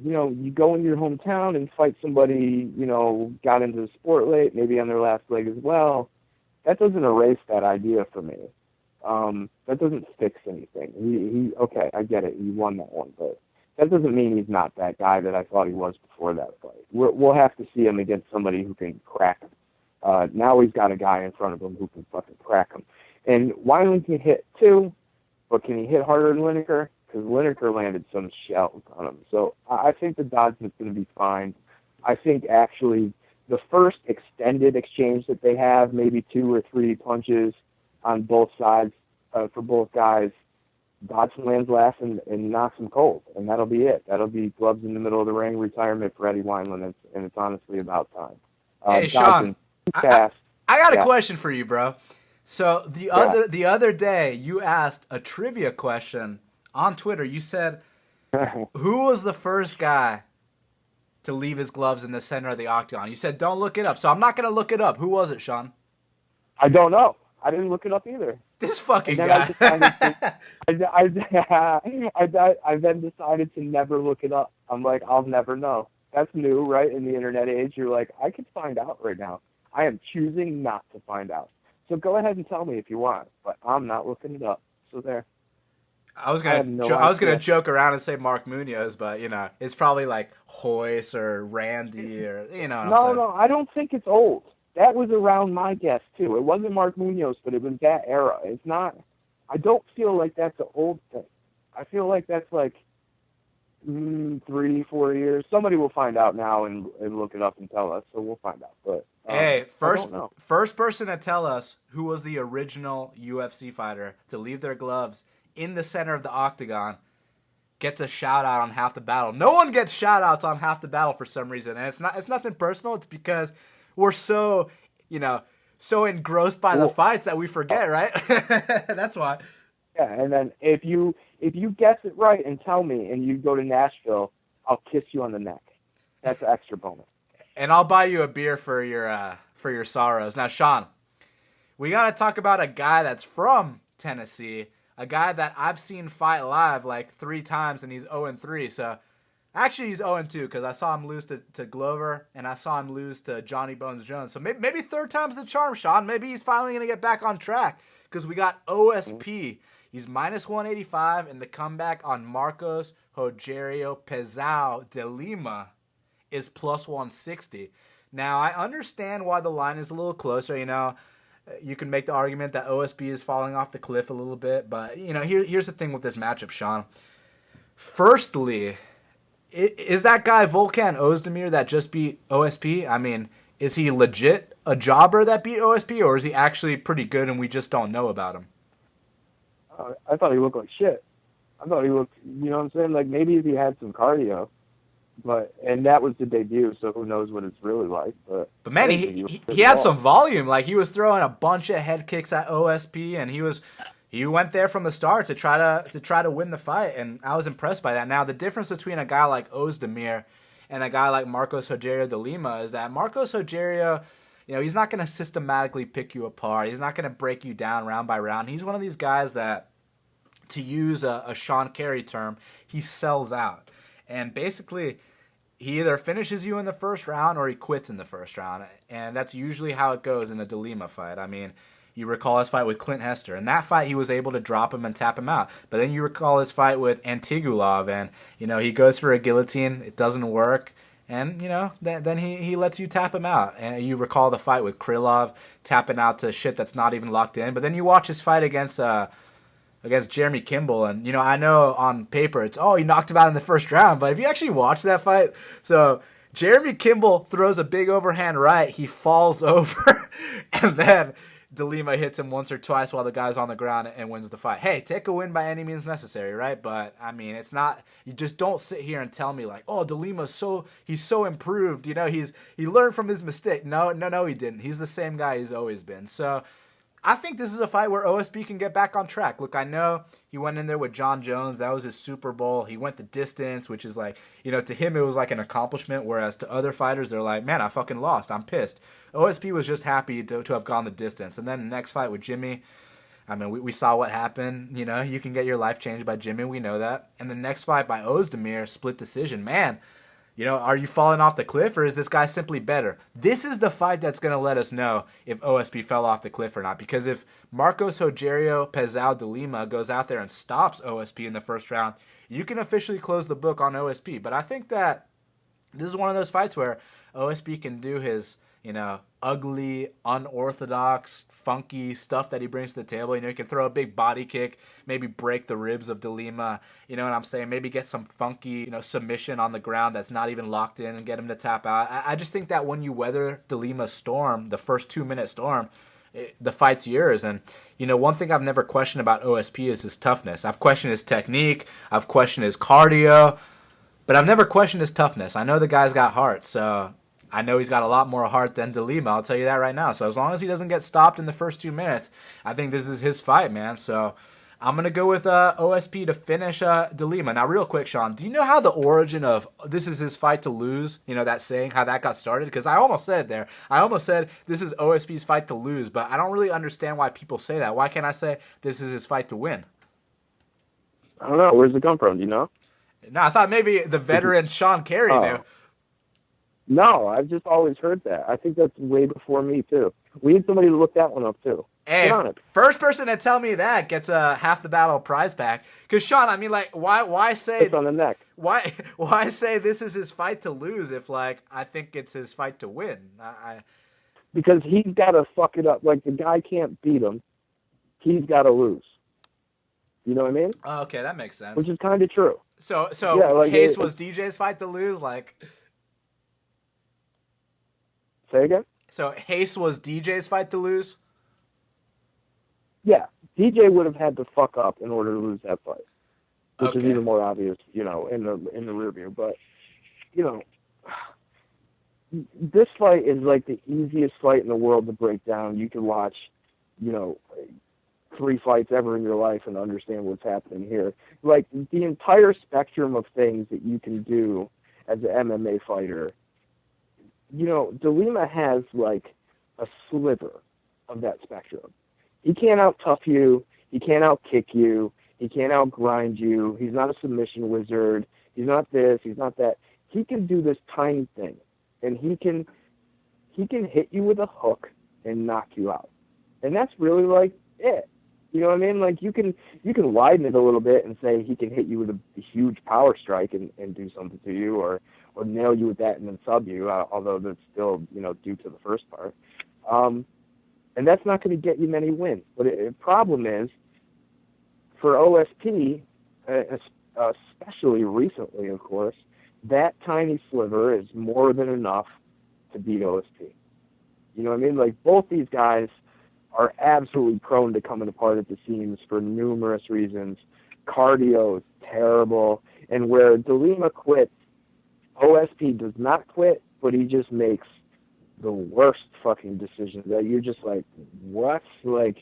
you go in your hometown and fight somebody, got into the sport late, maybe on their last leg as well. That doesn't erase that idea for me. That doesn't fix anything. He okay, I get it. He won that one, but that doesn't mean he's not that guy that I thought he was before that fight. We'll have to see him against somebody who can crack him. Now he's got a guy in front of him who can fucking crack him. And Wineland can hit too, but can he hit harder than Lineker? Because Lineker landed some shells on him. So I think the Dodson's going to be fine. I think actually the first extended exchange that they have, maybe 2 or 3 punches on both sides for both guys, Dodson lands last and knocks him cold, and that'll be it. That'll be gloves in the middle of the ring, retirement for Eddie Wineland, and it's honestly about time. Hey, Sean, I got a question for you, bro. So the other day, you asked a trivia question on Twitter. You said, who was the first guy to leave his gloves in the center of the octagon? You said, don't look it up. So I'm not going to look it up. Who was it, Sean? I don't know. I didn't look it up either. This fucking guy. I then decided to never look it up. I'm like, I'll never know. That's new, right? In the internet age, you're like, I could find out right now. I am choosing not to find out. So go ahead and tell me if you want, but I'm not looking it up. So there. I was gonna joke around and say Mark Munoz, but it's probably like Hoyce or Randy or No, I don't think it's old. That was around my guess too. It wasn't Mark Munoz, but it was that era. It's not. I don't feel like that's an old thing. I feel like that's like 3-4 years. Somebody will find out now and look it up and tell us. So we'll find out. But hey, first person to tell us who was the original UFC fighter to leave their gloves in the center of the octagon gets a shout out on Half the Battle. No one gets shout outs on Half the Battle for some reason, and it's nothing personal. It's because we're so engrossed by the fights that we forget, right? That's why. Yeah, and then if you guess it right and tell me, and you go to Nashville, I'll kiss you on the neck. That's an extra bonus. And I'll buy you a beer for your sorrows. Now, Sean, we gotta talk about a guy that's from Tennessee, a guy that I've seen fight live like 3 times, and he's 0-3. So actually, he's 0-2 because I saw him lose to Glover, and I saw him lose to Johnny Bones Jones. So maybe third time's the charm, Sean. Maybe he's finally going to get back on track because we got OSP. He's minus 185, and the comeback on Marcos Rogerio Pezao de Lima is plus 160. Now, I understand why the line is a little closer. You can make the argument that OSP is falling off the cliff a little bit, but, here's the thing with this matchup, Sean. Firstly, is that guy Volkan Ozdemir that just beat OSP? I mean, is he legit a jobber that beat OSP, or is he actually pretty good and we just don't know about him? I thought he looked like shit. I thought he looked, you know what I'm saying? Like maybe if he had some cardio, and that was the debut, so who knows what it's really like. But man, he had some volume. Like he was throwing a bunch of head kicks at OSP, and he went there from the start to try to win the fight, and I was impressed by that. Now, the difference between a guy like Ozdemir and a guy like Marcos Rogerio de Lima is that Marcos Rogerio, he's not going to systematically pick you apart. He's not going to break you down round by round. He's one of these guys that, to use a Sean Carey term, he sells out. And basically, he either finishes you in the first round or he quits in the first round. And that's usually how it goes in a de Lima fight. I mean, you recall his fight with Clint Hester. In that fight, he was able to drop him and tap him out. But then you recall his fight with Antigulov, and, he goes for a guillotine. It doesn't work. And, then he lets you tap him out. And you recall the fight with Krylov, tapping out to shit that's not even locked in. But then you watch his fight against Jeremy Kimball, and, I know on paper it's, he knocked him out in the first round. But if you actually watch that fight, so Jeremy Kimball throws a big overhand right. He falls over, and then de Lima hits him once or twice while the guy's on the ground and wins the fight. Hey, take a win by any means necessary, right? But, I mean, it's not, you just don't sit here and tell me like, de Lima's he's so improved, he learned from his mistake. No, he didn't. He's the same guy he's always been. So, I think this is a fight where OSP can get back on track. Look, I know he went in there with John Jones. That was his Super Bowl. He went the distance, which is like, to him it was like an accomplishment, whereas to other fighters, they're like, man, I fucking lost. I'm pissed. OSP was just happy to have gone the distance. And then the next fight with Jimmy, I mean, we saw what happened. You can get your life changed by Jimmy. We know that. And the next fight by Ozdemir, split decision. Man, are you falling off the cliff, or is this guy simply better? This is the fight that's going to let us know if OSP fell off the cliff or not. Because if Marcos Rogerio Pezao de Lima goes out there and stops OSP in the first round, you can officially close the book on OSP. But I think that this is one of those fights where OSP can do his, ugly, unorthodox, funky stuff that he brings to the table. He can throw a big body kick, maybe break the ribs of De Lima. You know what I'm saying? Maybe get some funky, submission on the ground that's not even locked in and get him to tap out. I just think that when you weather De Lima's storm, the first 2-minute storm, the fight's yours. And, one thing I've never questioned about OSP is his toughness. I've questioned his technique. I've questioned his cardio. But I've never questioned his toughness. I know the guy's got heart, so I know he's got a lot more heart than De Lima. I'll tell you that right now. So as long as he doesn't get stopped in the first 2 minutes, I think this is his fight, man. So I'm going to go with OSP to finish De Lima. Now, real quick, Sean, do you know how the origin of this is his fight to lose, that saying, how that got started? Because I almost said it there. I almost said this is OSP's fight to lose, but I don't really understand why people say that. Why can't I say this is his fight to win? I don't know. Where's it come from? Do you know? No, I thought maybe the veteran Sean Carey knew. No, I've just always heard that. I think that's way before me, too. We need somebody to look that one up, too. Hey, first person to tell me that gets a half the battle prize pack. Because, Sean, I mean, like, why say... It's on the neck. Why say this is his fight to lose if, like, I think it's his fight to win? Because he's got to fuck it up. Like, the guy can't beat him. He's got to lose. You know what I mean? Oh, okay, that makes sense. Which is kind of true. So yeah, like Case was DJ's fight to lose, like. Say again? So Hayes was DJ's fight to lose? Yeah. DJ would have had to fuck up in order to lose that fight. Which Okay. is even more obvious, in the rear view. But, this fight is like the easiest fight in the world to break down. You can watch, 3 fights ever in your life and understand what's happening here. Like, the entire spectrum of things that you can do as an MMA fighter, De Lima has, like, a sliver of that spectrum. He can't out-tough you. He can't out-kick you. He can't out-grind you. He's not a submission wizard. He's not this. He's not that. He can do this tiny thing, and he can hit you with a hook and knock you out. And that's really, like, it. You know what I mean? Like, you can widen it a little bit and say he can hit you with a huge power strike and do something to you, or nail you with that and then sub you, although that's still, due to the first part. And that's not going to get you many wins. But the problem is, for OSP, especially recently, of course, that tiny sliver is more than enough to beat OSP. You know what I mean? Like, both these guys are absolutely prone to coming apart at the seams for numerous reasons. Cardio is terrible. And where De Lima quits, OSP does not quit, but he just makes the worst fucking decisions that you're just like, what? Like,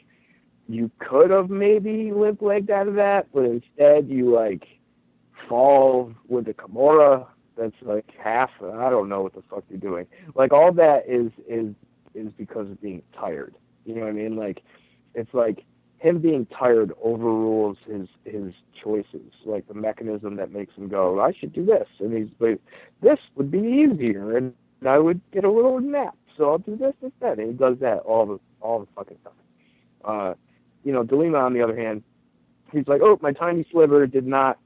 you could have maybe limp-legged out of that, but instead you, like, fall with the Kimura. That's, like, half. I don't know what the fuck you're doing. Like, all that is because of being tired. You know what I mean? Like, it's like him being tired overrules his choices, like the mechanism that makes him go, I should do this. And he's like, this would be easier, and I would get a little nap, so I'll do this instead. And he does that all the fucking time. De Lima, on the other hand, he's like, oh, my tiny sliver did not,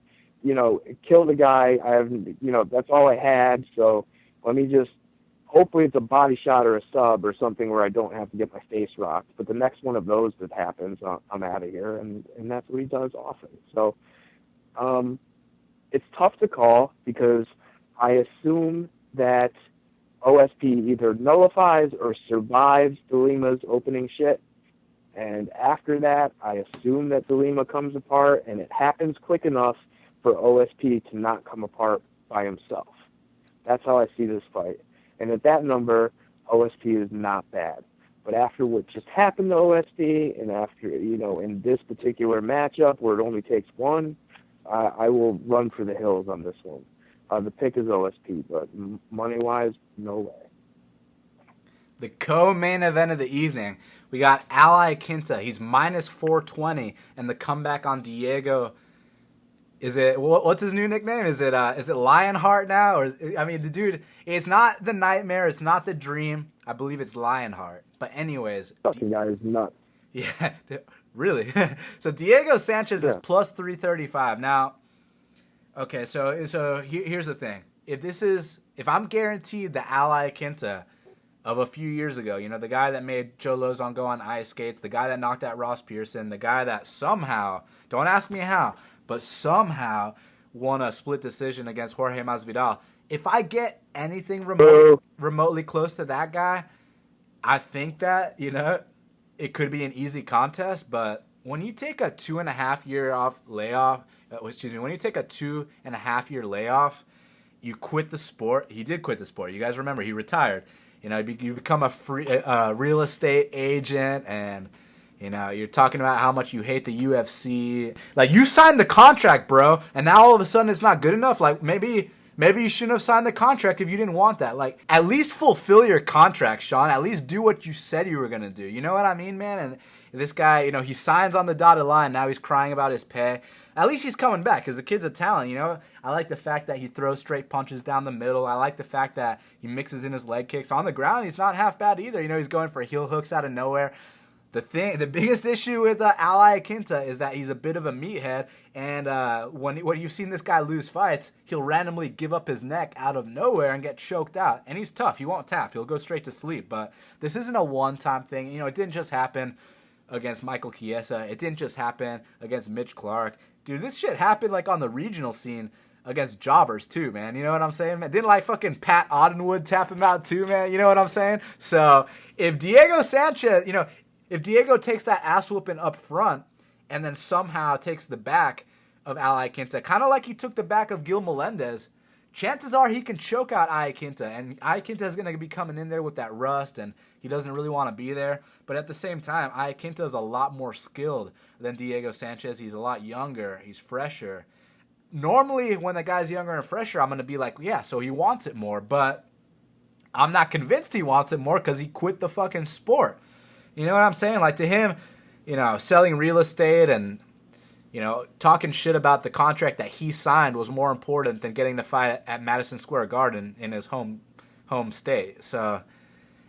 kill the guy. I haven't, that's all I had, so let me just, hopefully it's a body shot or a sub or something where I don't have to get my face rocked. But the next one of those that happens, I'm out of here, and that's what he does often. So it's tough to call because I assume that OSP either nullifies or survives De Lima's opening shit. And after that, I assume that De Lima comes apart, and it happens quick enough for OSP to not come apart by himself. That's how I see this fight. And at that number, OSP is not bad. But after what just happened to OSP, and after, in this particular matchup where it only takes one, I will run for the hills on this one. The pick is OSP, but money-wise, no way. The co-main event of the evening, we got Iaquinta. He's minus 420, and the comeback on Diego. What's his new nickname? Is it Lionheart now? Or the dude, it's not the Nightmare, it's not the Dream. I believe it's Lionheart. But anyways, fucking guy is nuts. Yeah, really. So Diego Sanchez is plus 335. Now, okay, so here's the thing. If I'm guaranteed the Iaquinta of a few years ago, the guy that made Joe Lozon go on ice skates, the guy that knocked out Ross Pearson, the guy that somehow, don't ask me how, but somehow won a split decision against Jorge Masvidal. If I get anything remotely close to that guy, I think that, it could be an easy contest. But when you take a 2.5 year when you take a 2.5 year layoff, you quit the sport. He did quit the sport. You guys remember, he retired. You become a real estate agent, and you're talking about how much you hate the UFC. Like, you signed the contract, bro, and now all of a sudden it's not good enough. Like, maybe you shouldn't have signed the contract if you didn't want that. Like, at least fulfill your contract, Sean. At least do what you said you were gonna do. You know what I mean, man? And this guy, he signs on the dotted line. Now he's crying about his pay. At least he's coming back because the kid's a talent, I like the fact that he throws straight punches down the middle. I like the fact that he mixes in his leg kicks. On the ground, he's not half bad either. He's going for heel hooks out of nowhere. The biggest issue with Iaquinta is that he's a bit of a meathead, and when you've seen this guy lose fights, he'll randomly give up his neck out of nowhere and get choked out. And he's tough. He won't tap. He'll go straight to sleep. But this isn't a one-time thing. It didn't just happen against Michael Chiesa. It didn't just happen against Mitch Clark. Dude, this shit happened on the regional scene against jobbers too, man. You know what I'm saying, man? Didn't fucking Pat Ottenwood tap him out too, man? You know what I'm saying? So if Diego Sanchez, if Diego takes that ass whooping up front and then somehow takes the back of Iaquinta, kind of like he took the back of Gil Melendez, chances are he can choke out Iaquinta, and Iaquinta is going to be coming in there with that rust, and he doesn't really want to be there. But at the same time, Iaquinta is a lot more skilled than Diego Sanchez. He's a lot younger. He's fresher. Normally, when the guy's younger and fresher, I'm going to be like, yeah, so he wants it more. But I'm not convinced he wants it more because he quit the fucking sport. You know what I'm saying? Like, to him, selling real estate and, talking shit about the contract that he signed was more important than getting the fight at Madison Square Garden in his home state. So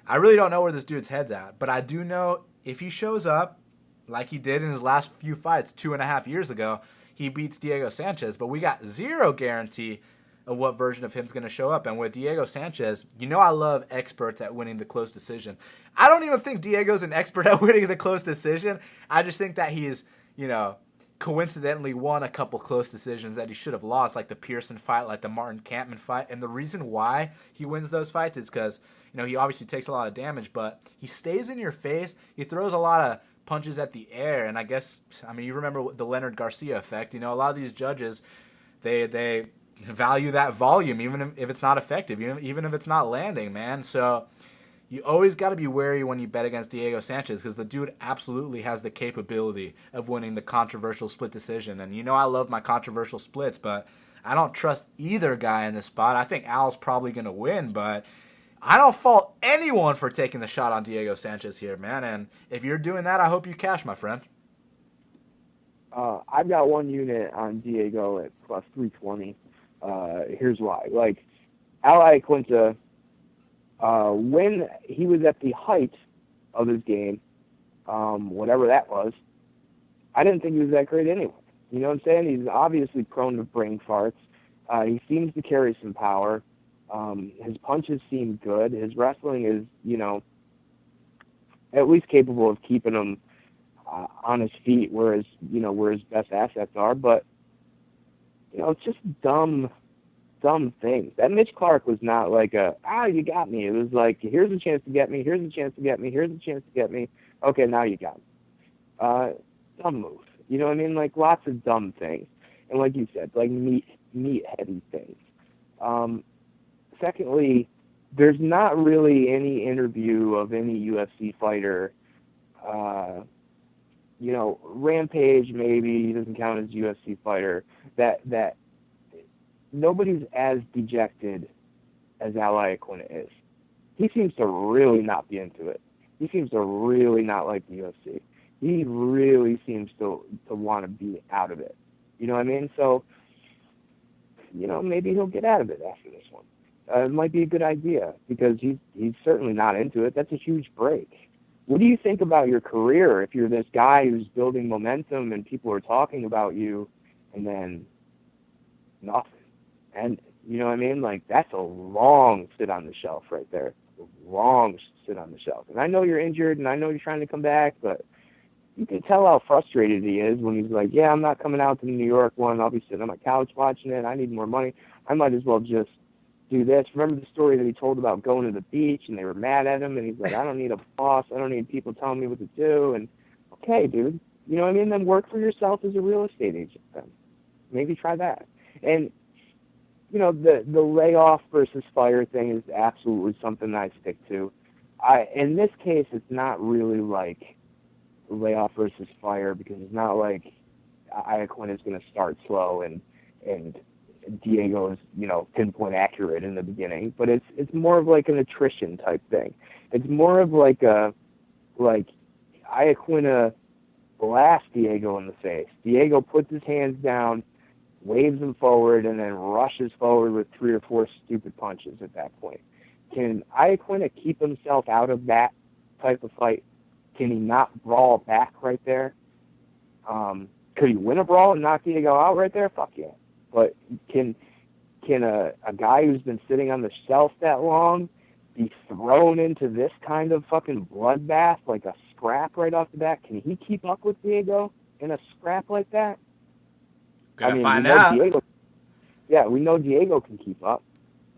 I really don't know where this dude's head's at. But I do know if he shows up like he did in his last few fights 2.5 years ago, he beats Diego Sanchez. But we got zero guarantee of what version of him's going to show up. And with Diego Sanchez, I love experts at winning the close decision. I don't even think Diego's an expert at winning the close decision. I just think that he's, coincidentally won a couple close decisions that he should have lost, like the Pearson fight, like the Martin Kampmann fight. And the reason why he wins those fights is because, he obviously takes a lot of damage, but he stays in your face. He throws a lot of punches at the air. And you remember the Leonard Garcia effect. A lot of these judges, they value that volume, even if it's not effective, even if it's not landing, man. So you always got to be wary when you bet against Diego Sanchez because the dude absolutely has the capability of winning the controversial split decision. And I love my controversial splits, but I don't trust either guy in this spot. I think Al's probably going to win, but I don't fault anyone for taking the shot on Diego Sanchez here, man. And if you're doing that, I hope you cash, my friend. I've got one unit on Diego at plus 320. Here's why. Iaquinta, when he was at the height of his game, whatever that was, I didn't think he was that great anyway. You know what I'm saying? He's obviously prone to brain farts. He seems to carry some power. His punches seem good. His wrestling is, at least capable of keeping him on his feet, where his best assets are. But it's just dumb things. That Mitch Clark was not like you got me. It was like, here's a chance to get me, here's a chance to get me, here's a chance to get me. Okay, now you got me. Dumb move. You know what I mean? Like, lots of dumb things. And like you said, like meat-heady things. Secondly, there's not really any interview of any UFC fighter. Rampage maybe, he doesn't count as a UFC fighter. That nobody's as dejected as Iaquinta is. He seems to really not be into it. He seems to really not like the UFC. He really seems to want to be out of it. You know what I mean? So, maybe he'll get out of it after this one. It might be a good idea because he's certainly not into it. That's a huge break. What do you think about your career if you're this guy who's building momentum and people are talking about you and then nothing? And you know what I mean? Like, that's a long sit on the shelf right there. A long sit on the shelf. And I know you're injured and I know you're trying to come back, but you can tell how frustrated he is when he's like, yeah, I'm not coming out to the New York one. I'll be sitting on my couch watching it. I need more money. I might as well just do this. Remember the story that he told about going to the beach and they were mad at him and he's like, I don't need a boss. I don't need people telling me what to do. And okay, dude, you know what I mean? Then work for yourself as a real estate agent then. Maybe try that. And, the layoff versus fire thing is absolutely something I stick to. In this case, it's not really like layoff versus fire because it's not like Iaquinta is going to start slow and Diego is, pinpoint accurate in the beginning, but it's more of like an attrition type thing. It's more of like Iaquinta blasts Diego in the face. Diego puts his hands down, waves him forward, and then rushes forward with 3 or 4 stupid punches at that point. Can Iaquinta keep himself out of that type of fight? Can he not brawl back right there? Could he win a brawl and knock Diego out right there? Fuck yeah. But can a guy who's been sitting on the shelf that long be thrown into this kind of fucking bloodbath, like a scrap right off the bat? Can he keep up with Diego in a scrap like that? Gonna find out. We know Diego can keep up.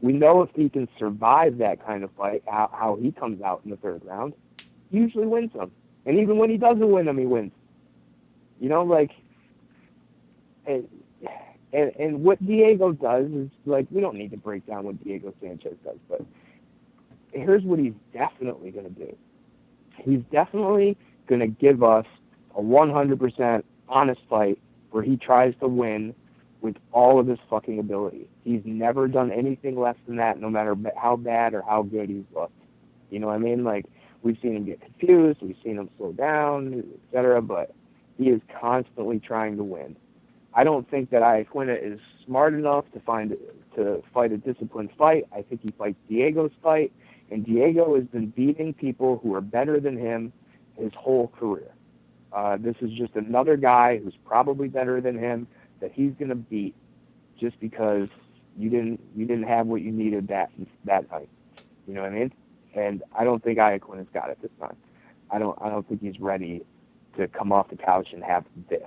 We know if he can survive that kind of fight, how he comes out in the 3rd round. He usually wins them. And even when he doesn't win them, he wins. And what Diego does is, like, we don't need to break down what Diego Sanchez does, but here's what he's definitely going to do. He's definitely going to give us a 100% honest fight where he tries to win with all of his fucking ability. He's never done anything less than that, no matter how bad or how good he's looked. You know what I mean? Like, we've seen him get confused, we've seen him slow down, etc., but he is constantly trying to win. I don't think that Iaquinta is smart enough to fight a disciplined fight. I think he fights Diego's fight, and Diego has been beating people who are better than him his whole career. This is just another guy who's probably better than him that he's going to beat just because you didn't have what you needed that night. You know what I mean? And I don't think Iaquinta's got it this time. I don't think he's ready to come off the couch and have this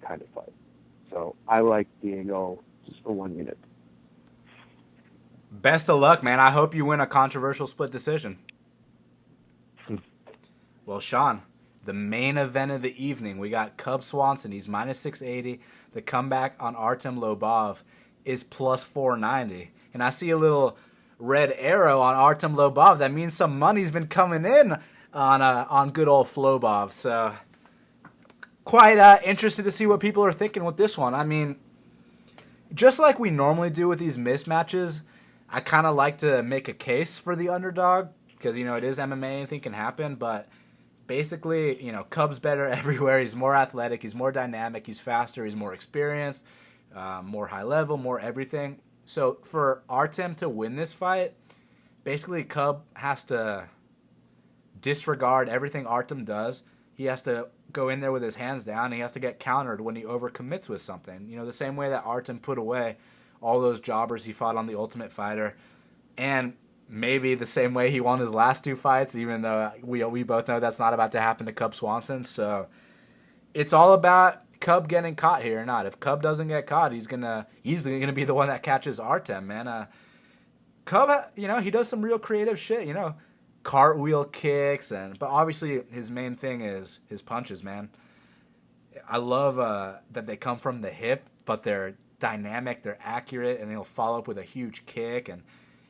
kind of fight. So I like Diego just for 1 minute. Best of luck, man. I hope you win a controversial split decision. Well, Sean, the main event of the evening, we got Cub Swanson. He's minus 680. The comeback on Artem Lobov is plus 490. And I see a little red arrow on Artem Lobov. That means some money's been coming in on good old Flobov. So quite interested to see what people are thinking with this one. I mean, just like we normally do with these mismatches, I kind of like to make a case for the underdog because, it is MMA, anything can happen. But basically, Cub's better everywhere. He's more athletic. He's more dynamic. He's faster. He's more experienced, more high level, more everything. So for Artem to win this fight, basically Cub has to disregard everything Artem does. He has to go in there with his hands down. He has to get countered when he overcommits with something. The same way that Artem put away all those jobbers he fought on The Ultimate Fighter. And maybe the same way he won his last 2 fights, even though we both know that's not about to happen to Cub Swanson. So it's all about Cub getting caught here or not. If Cub doesn't get caught, he's gonna be the one that catches Artem, man. Cub, he does some real creative shit, cartwheel kicks, but obviously his main thing is his punches, man. I love that they come from the hip, but they're dynamic, they're accurate, and they'll follow up with a huge kick. And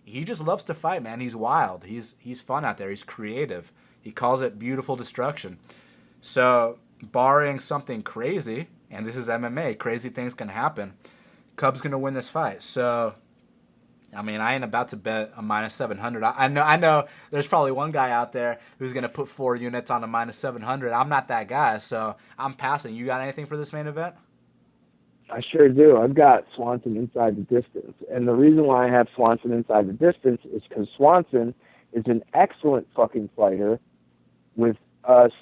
he just loves to fight, man. He's wild. He's fun out there. He's creative. He calls it beautiful destruction. So, barring something crazy, and this is MMA, crazy things can happen, Cub's going to win this fight. So, I mean, I ain't about to bet a minus 700. I know there's probably one guy out there who's going to put 4 units on a minus 700. I'm not that guy, so I'm passing. You got anything for this main event? I sure do. I've got Swanson inside the distance. And the reason why I have Swanson inside the distance is because Swanson is an excellent fucking fighter with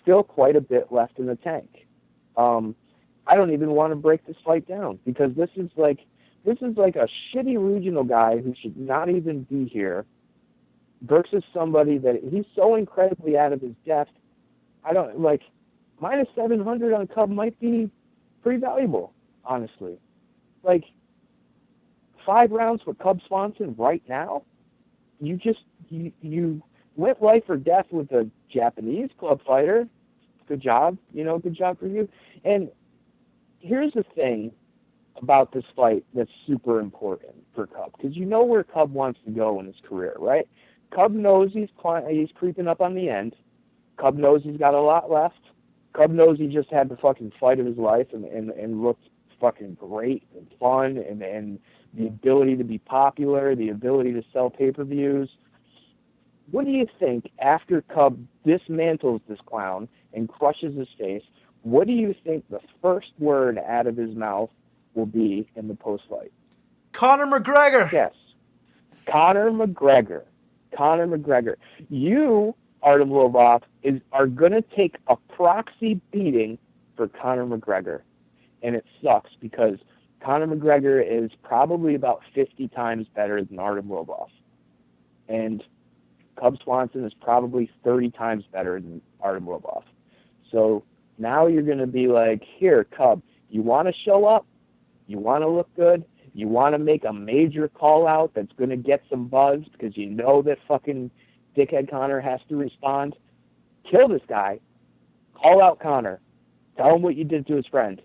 still quite a bit left in the tank. I don't even want to break this fight down because this is like a shitty regional guy who should not even be here versus somebody that he's so incredibly out of his depth. I don't like minus 700 on Cub might be pretty valuable, honestly. Like 5 rounds for Cub Swanson right now. You went life or death with a Japanese club fighter. Good job, good job for you. And here's the thing about this fight that's super important for Cub, because you know where Cub wants to go in his career, right? Cub knows he's creeping up on the end. Cub knows he's got a lot left. Cub knows he just had the fucking fight of his life and looked fucking great and fun and the ability to be popular, the ability to sell pay-per-views. What do you think after Cub dismantles this clown and crushes his face? What do you think the first word out of his mouth will be in the post-fight? Conor McGregor. Yes. Conor McGregor. You, Artem Lobov, are going to take a proxy beating for Conor McGregor. And it sucks because Conor McGregor is probably about 50 times better than Artem Lobov. And Cub Swanson is probably 30 times better than Artem Lobov. So now you're going to be like, here, Cub, you want to show up? You want to look good? You want to make a major call-out that's going to get some buzz because you know that fucking dickhead Conor has to respond? Kill this guy. Call out Conor. Tell him what you did to his friend.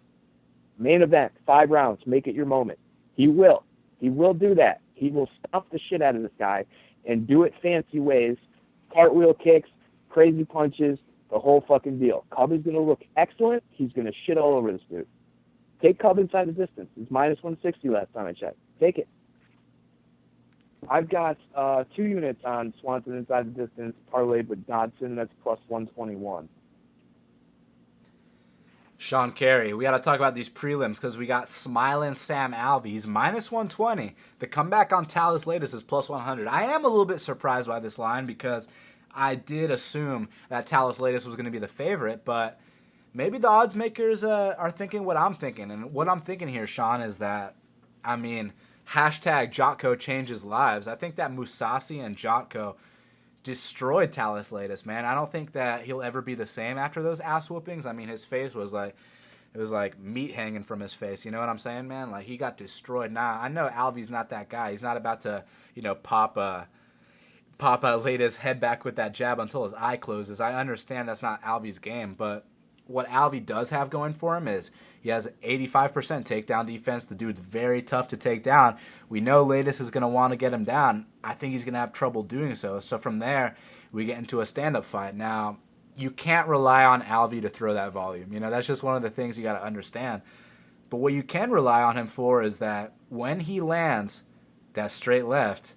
Main event, 5 rounds. Make it your moment. He will. He will do that. He will stomp the shit out of this guy and do it fancy ways. Cartwheel kicks, crazy punches, the whole fucking deal. Cub is going to look excellent. He's going to shit all over this dude. Take Cub inside the distance. It's minus 160 last time I checked. Take it. I've got 2 units on Swanson inside the distance, parlayed with Dodson. That's plus 121. Sean Carey. We got to talk about these prelims because we got Smiling Sam Alvey. He's minus 120. The comeback on Talis Latis is plus 100. I am a little bit surprised by this line because I did assume that Talis Latis was going to be the favorite, but maybe the odds makers are thinking what I'm thinking. And what I'm thinking here, Sean, is that, I mean, hashtag Jotko changes lives. I think that Mousasi and Jotko destroyed Talis Latis, man. I don't think that he'll ever be the same after those ass whoopings. I mean, his face was like, it was like meat hanging from his face. You know what I'm saying, man? Like, he got destroyed. Nah, I know Alvey's not that guy. He's not about to, pop Latis' head back with that jab until his eye closes. I understand that's not Alvey's game, but what Alvey does have going for him is he has 85% takedown defense. The dude's very tough to take down. We know Latis is going to want to get him down. I think he's going to have trouble doing so. So from there, we get into a stand-up fight. Now, you can't rely on Alvey to throw that volume. That's just one of the things you got to understand. But what you can rely on him for is that when he lands that straight left,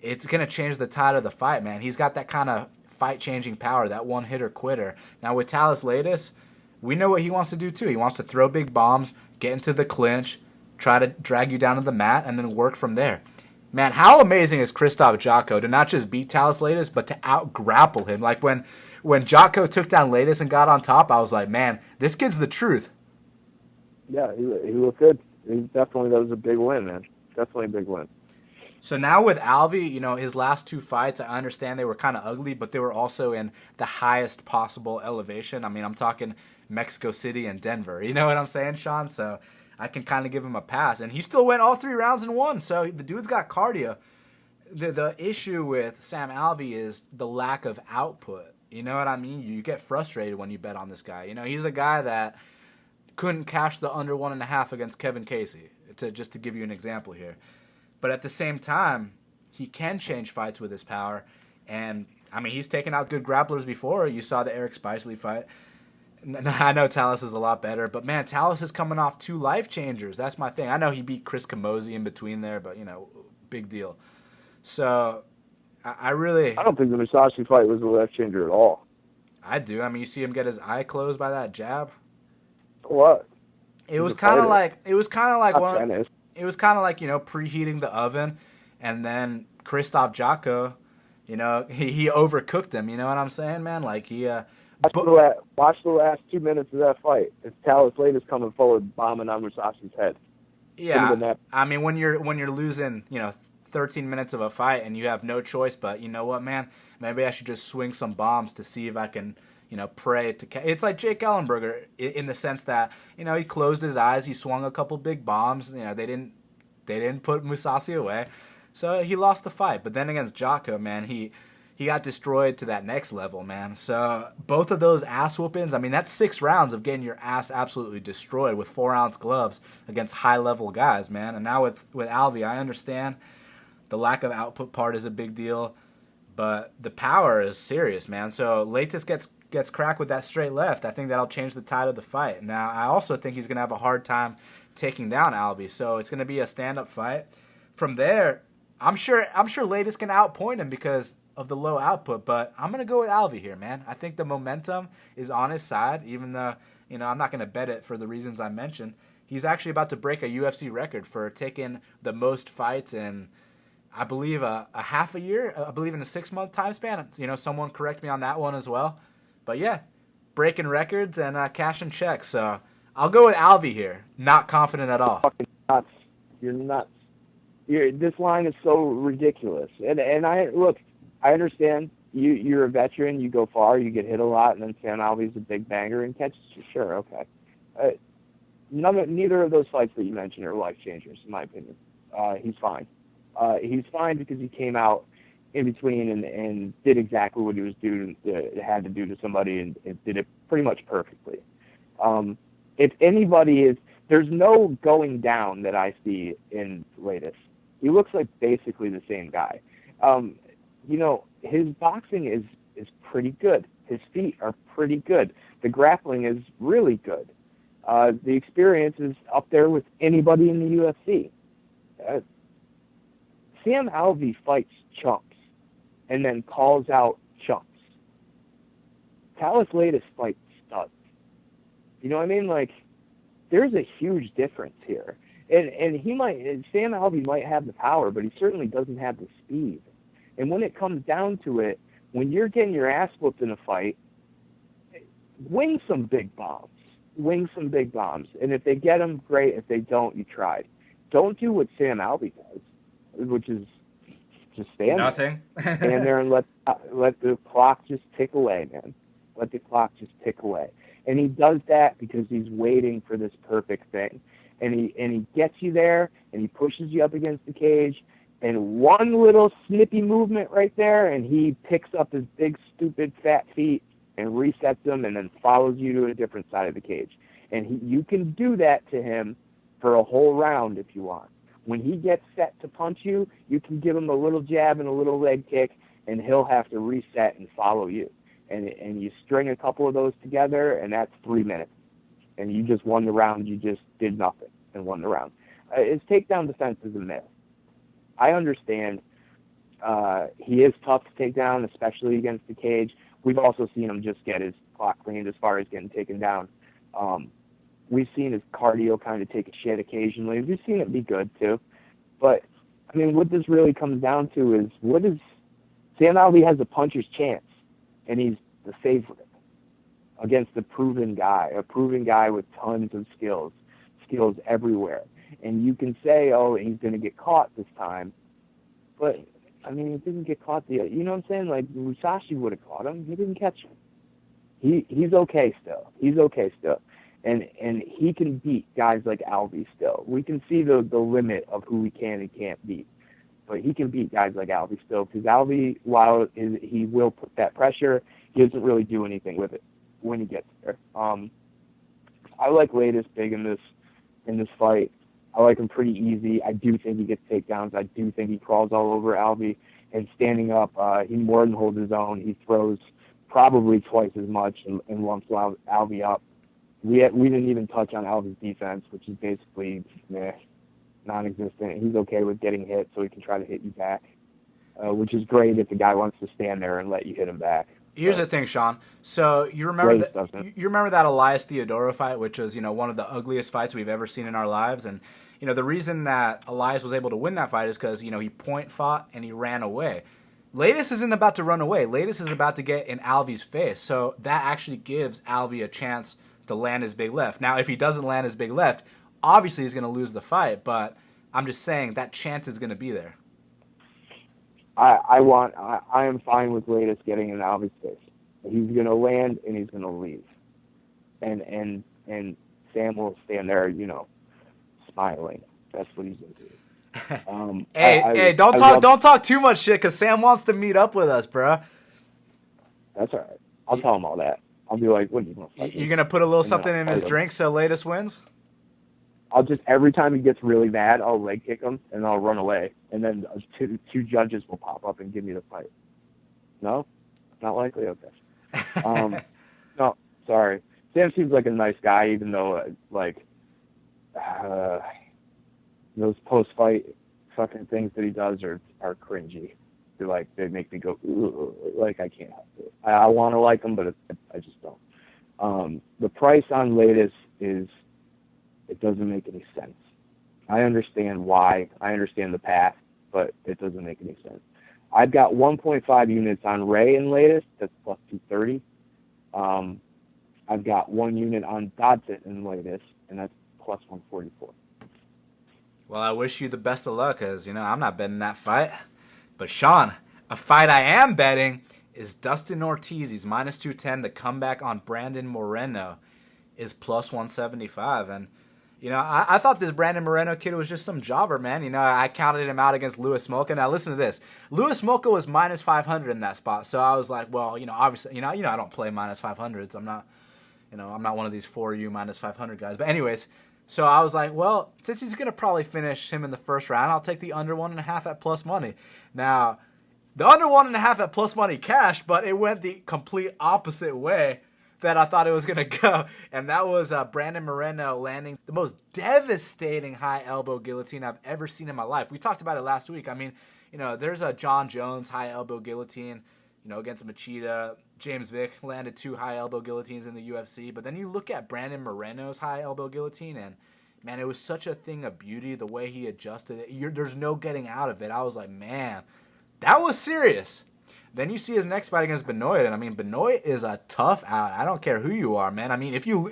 it's going to change the tide of the fight, man. He's got that kind of fight-changing power, that one-hitter quitter. Now, with Talis Latis, we know what he wants to do, too. He wants to throw big bombs, get into the clinch, try to drag you down to the mat, and then work from there. Man, how amazing is Krzysztof Jotko to not just beat Talis Latis, but to out-grapple him? Like, when Jotko took down Latis and got on top, I was like, man, this kid's the truth. Yeah, he looked good. That was a big win, man. Definitely a big win. So now with Alvey, his last 2 fights, I understand they were kind of ugly, but they were also in the highest possible elevation. I mean, I'm talking Mexico City and Denver. You know what I'm saying, Sean? So I can kind of give him a pass. And he still went all 3 rounds and won. So the dude's got cardio. The issue with Sam Alvey is the lack of output. You know what I mean? You get frustrated when you bet on this guy. He's a guy that couldn't cash the under 1.5 against Kevin Casey, just to give you an example here. But at the same time, he can change fights with his power. And, I mean, he's taken out good grapplers before. You saw the Eric Spicely fight. I know Talus is a lot better, but, man, Talus is coming off 2 life changers. That's my thing. I know he beat Chris Camozzi in between there, but, big deal. So, I don't think the Musashi fight was a life changer at all. I do. I mean, you see him get his eye closed by that jab. What? It was kind of like preheating the oven, and then Krzysztof Jotko, he overcooked him. You know what I'm saying, man? Like he. Watch the last 2 minutes of that fight. It's Talus latest coming forward, bombing on Musashi's head. Yeah, I mean when you're losing, 13 minutes of a fight and you have no choice, but you know what, man? Maybe I should just swing some bombs to see if I can, pray to. It's like Jake Ellenberger in the sense that, he closed his eyes, he swung a couple big bombs. They didn't put Musashi away, so he lost the fight. But then against Jotko, man, he got destroyed to that next level, man. So both of those ass whoopings, I mean, that's 6 rounds of getting your ass absolutely destroyed with 4-ounce gloves against high-level guys, man. And now with Alvey, I understand the lack of output part is a big deal, but the power is serious, man. So Leitis gets cracked with that straight left. I think that'll change the tide of the fight. Now, I also think he's going to have a hard time taking down Alvey, so it's going to be a stand-up fight. From there, I'm sure Leitis can outpoint him because of the low output, but I'm going to go with Alvey here, man. I think the momentum is on his side, even though, I'm not going to bet it for the reasons I mentioned. He's actually about to break a UFC record for taking the most fights in, I believe, a half a year. I believe in a 6-month time span. Someone correct me on that one as well. But, yeah, breaking records and cashing checks. So I'll go with Alvey here. Not confident at all. Fucking nuts. You're nuts. This line is so ridiculous. And I understand you're a veteran, you go far, you get hit a lot, and then Sam Alvey's a big banger and catches you. Sure, okay. Neither of those fights that you mentioned are life changers, in my opinion. He's fine. He's fine because he came out in between and did exactly what he was had to do to somebody and did it pretty much perfectly. If anybody is, there's no going down that I see in Leitis. He looks like basically the same guy. His boxing is pretty good. His feet are pretty good. The grappling is really good. The experience is up there with anybody in the UFC. Sam Alvey fights chumps and then calls out chumps. Talus Leitis fights studs. You know what I mean? Like, there's a huge difference here. And Sam Alvey might have the power, but he certainly doesn't have the speed. And when it comes down to it, when you're getting your ass whooped in a fight, wing some big bombs. Wing some big bombs. And if they get them, great. If they don't, you tried. Don't do what Sam Alvey does, which is just stand nothing. Stand there and let the clock just tick away, man. Let the clock just tick away. And he does that because he's waiting for this perfect thing. And he gets you there, and he pushes you up against the cage, and one little snippy movement right there, and he picks up his big, stupid, fat feet and resets them and then follows you to a different side of the cage. And you can do that to him for a whole round if you want. When he gets set to punch you, you can give him a little jab and a little leg kick, and he'll have to reset and follow you. And you string a couple of those together, and that's 3 minutes. And you just won the round. You just did nothing and won the round. His takedown defense is a myth. I understand he is tough to take down, especially against the cage. We've also seen him just get his clock cleaned as far as getting taken down. We've seen his cardio kind of take a shit occasionally. We've seen it be good, too. But, I mean, what this really comes down to is Sam Alvey has a puncher's chance, and he's the favorite against a proven guy with tons of skills everywhere. And you can say, oh, he's going to get caught this time. But, I mean, he didn't get caught. You know what I'm saying? Like, Musashi would have caught him. He didn't catch him. He's okay still. And he can beat guys like Alvey still. We can see the limit of who he can and can't beat. But he can beat guys like Alvey still. Because Alvey, while he will put that pressure, he doesn't really do anything with it when he gets there. I like Leitis big in this fight. I like him pretty easy. I do think he gets takedowns. I do think he crawls all over Alvey. And standing up, he more than holds his own. He throws probably twice as much and lumps Alvey up. We didn't even touch on Alvey's defense, which is basically non-existent. He's okay with getting hit, so he can try to hit you back, which is great if the guy wants to stand there and let you hit him back. Here's the thing, Sean. So you remember that Elias Theodorou fight, which was one of the ugliest fights we've ever seen in our lives, and the reason that Elias was able to win that fight is because he point fought and he ran away. Lattis isn't about to run away. Lattis is about to get in Alvey's face, so that actually gives Alvey a chance to land his big left. Now, if he doesn't land his big left, obviously he's going to lose the fight, but I'm just saying that chance is going to be there. I am fine with Lattis getting in Alvey's face. He's going to land and he's going to leave, and Sam will stand there, smiling. That's what he's going to do. Don't talk too much shit, because Sam wants to meet up with us, bro. That's all right. I'll tell him all that. I'll be like, "What are you going to fight?" You're going to put a little something in his drink so Lattis wins? I'll just, every time he gets really mad, I'll leg kick him and I'll run away. And then two judges will pop up and give me the fight. No? Not likely? Okay. No, sorry. Sam seems like a nice guy, even though, those post-fight fucking things that he does are cringy. They make me go, ooh, I can't help it. I want to like him, but I just don't. The price on Lattis is, it doesn't make any sense. I understand why. I understand the path, but it doesn't make any sense. I've got 1.5 units on Ray and Lattis. That's plus 230. I've got 1 unit on Dodson and Lattis, and that's plus 144. Well, I wish you the best of luck, because, I'm not betting that fight. But, Sean, a fight I am betting is Dustin Ortiz. He's minus 210. The comeback on Brandon Moreno is plus 175. And, I thought this Brandon Moreno kid was just some jobber, man. I counted him out against Louis Smolka. Now, listen to this. Louis Smolka was minus 500 in that spot. So I was like, well, obviously, I don't play minus 500s. I'm not, I'm not one of these 4U minus 500 guys. But anyways, so I was like, well, since he's going to probably finish him in the first round, I'll take the under 1.5 at plus money. Now, the under 1.5 at plus money cashed, but it went the complete opposite way that I thought it was going to go. And that was Brandon Moreno landing the most devastating high elbow guillotine I've ever seen in my life. We talked about it last week. I mean, there's a John Jones high elbow guillotine, against Machida. James Vick landed 2 high elbow guillotines in the UFC. But then you look at Brandon Moreno's high elbow guillotine, and, man, it was such a thing of beauty, the way he adjusted it. There's no getting out of it. I was like, man, that was serious. Then you see his next fight against Benoit, and I mean, Benoit is a tough out. I don't care who you are, man. I mean, if you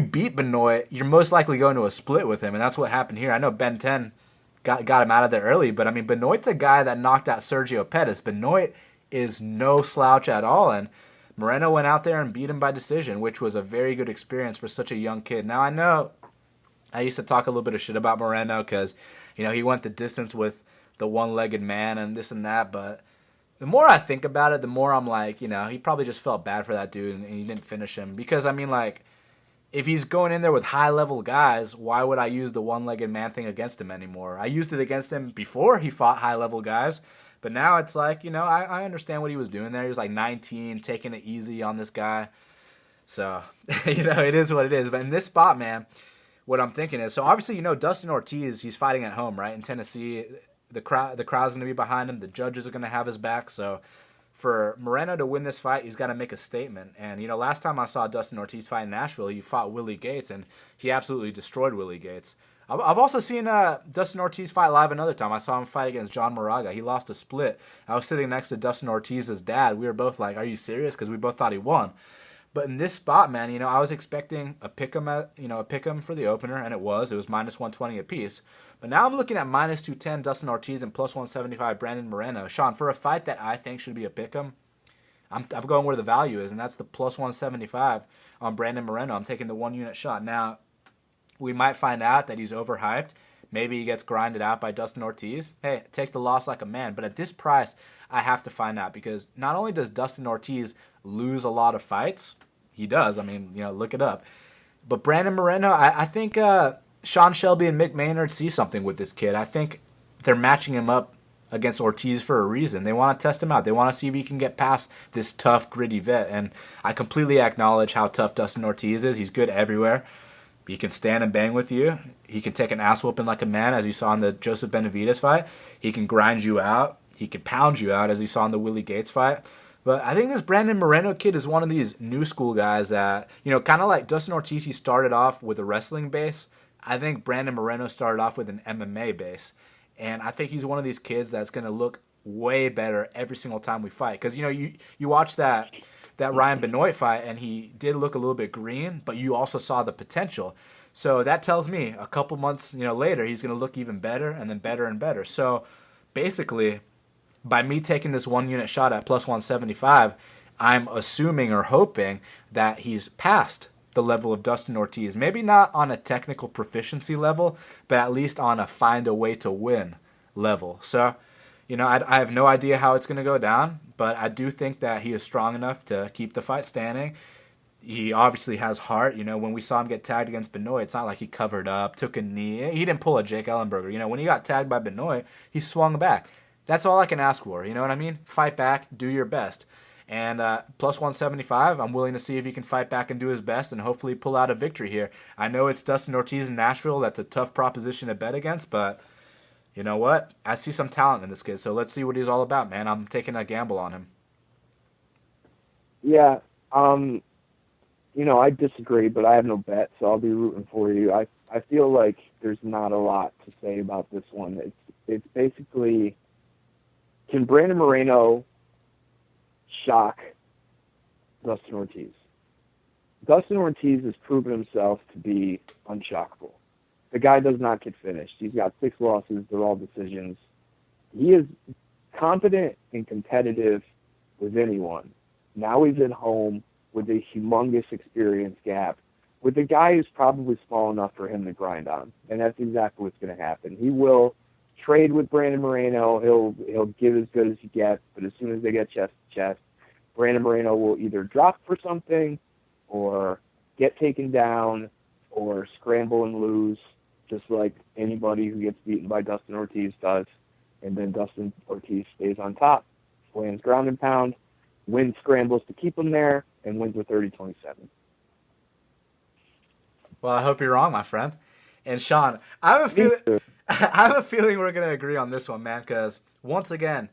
beat Benoit, you're most likely going to a split with him, and that's what happened here. I know Ben 10 got him out of there early, but I mean, Benoit's a guy that knocked out Sergio Pettis. Benoit is no slouch at all, and Moreno went out there and beat him by decision, which was a very good experience for such a young kid. Now, I know I used to talk a little bit of shit about Moreno because, he went the distance with the one-legged man and this and that, but the more I think about it, the more I'm like, he probably just felt bad for that dude and he didn't finish him. Because, I mean, if he's going in there with high-level guys, why would I use the one-legged man thing against him anymore? I used it against him before he fought high-level guys, but now it's like, I understand what he was doing there. He was 19, taking it easy on this guy. So, it is what it is. But in this spot, man, what I'm thinking is, so obviously, Dustin Ortiz, he's fighting at home, right, in Tennessee. The crowd's going to be behind him. The judges are going to have his back. So for Moreno to win this fight, he's got to make a statement. And, last time I saw Dustin Ortiz fight in Nashville, he fought Willie Gates, and he absolutely destroyed Willie Gates. I've also seen Dustin Ortiz fight live another time. I saw him fight against John Moraga. He lost a split. I was sitting next to Dustin Ortiz's dad. We were both like, are you serious? Because we both thought he won. But in this spot, man, I was expecting a pick'em for the opener, and it was minus 120 apiece. But now I'm looking at minus 210 Dustin Ortiz and plus 175 Brandon Moreno. Sean, for a fight that I think should be a pick'em, I'm going where the value is, and that's the plus 175 on Brandon Moreno. I'm taking the 1 unit shot. Now, we might find out that he's overhyped. Maybe he gets grinded out by Dustin Ortiz. Hey, take the loss like a man. But at this price, I have to find out, because not only does Dustin Ortiz lose a lot of fights, he does. I mean, look it up. But Brandon Moreno, I think Sean Shelby and Mick Maynard see something with this kid. I think they're matching him up against Ortiz for a reason. They want to test him out. They want to see if he can get past this tough, gritty vet. And I completely acknowledge how tough Dustin Ortiz is. He's good everywhere. He can stand and bang with you. He can take an ass whooping like a man, as you saw in the Joseph Benavidez fight. He can grind you out. He can pound you out, as you saw in the Willie Gates fight. But I think this Brandon Moreno kid is one of these new school guys that, kind of like Dustin Ortiz, he started off with a wrestling base. I think Brandon Moreno started off with an MMA base. And I think he's one of these kids that's going to look way better every single time we fight. Because, you watch that Ryan Benoit fight, and he did look a little bit green, but you also saw the potential. So that tells me a couple months later, he's going to look even better and then better and better. So basically, by me taking this 1 unit shot at plus 175, I'm assuming or hoping that he's past the level of Dustin Ortiz. Maybe not on a technical proficiency level, but at least on a find a way to win level. So, I have no idea how it's going to go down, but I do think that he is strong enough to keep the fight standing. He obviously has heart. When we saw him get tagged against Benoit, it's not like he covered up, took a knee. He didn't pull a Jake Ellenberger. When he got tagged by Benoit, he swung back. That's all I can ask for. You know what I mean? Fight back, do your best. And plus 175, I'm willing to see if he can fight back and do his best and hopefully pull out a victory here. I know it's Dustin Ortiz in Nashville. That's a tough proposition to bet against, but you know what? I see some talent in this kid, so let's see what he's all about, man. I'm taking a gamble on him. Yeah, I disagree, but I have no bet, so I'll be rooting for you. I feel like there's not a lot to say about this one. It's basically, can Brandon Moreno shock Dustin Ortiz? Dustin Ortiz has proven himself to be unshockable. The guy does not get finished. He's got 6 losses. They're all decisions. He is competent and competitive with anyone. Now he's at home with a humongous experience gap with a guy who's probably small enough for him to grind on. And that's exactly what's going to happen. He will trade with Brandon Moreno. He'll give as good as he gets, but as soon as they get chest to chest, Brandon Moreno will either drop for something or get taken down or scramble and lose, just like anybody who gets beaten by Dustin Ortiz does. And then Dustin Ortiz stays on top, lands ground and pound, wins scrambles to keep him there, and wins with 30-27. Well, I hope you're wrong, my friend. And Sean, I have a feeling we're going to agree on this one, man, because once again,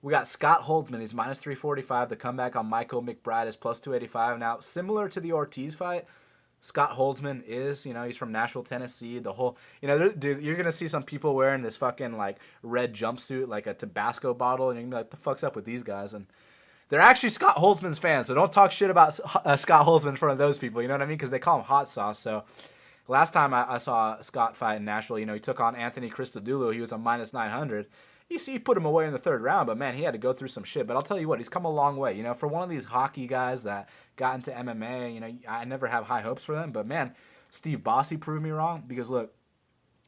we got Scott Holtzman. He's minus 345. The comeback on Michael McBride is plus 285. Now, similar to the Ortiz fight, Scott Holtzman is, he's from Nashville, Tennessee. The whole, dude, you're going to see some people wearing this fucking, red jumpsuit, like a Tabasco bottle, and you're going to be like, the fuck's up with these guys? And they're actually Scott Holtzman's fans, so don't talk shit about Scott Holtzman in front of those people, you know what I mean? Because they call him hot sauce. So last time I saw Scott fight in Nashville, he took on Anthony Christodoulou. He was a minus 900. He put him away in the 3rd round, but, man, he had to go through some shit. But I'll tell you what, he's come a long way. For one of these hockey guys that got into MMA, I never have high hopes for them. But, man, Steve Bossy proved me wrong because, look,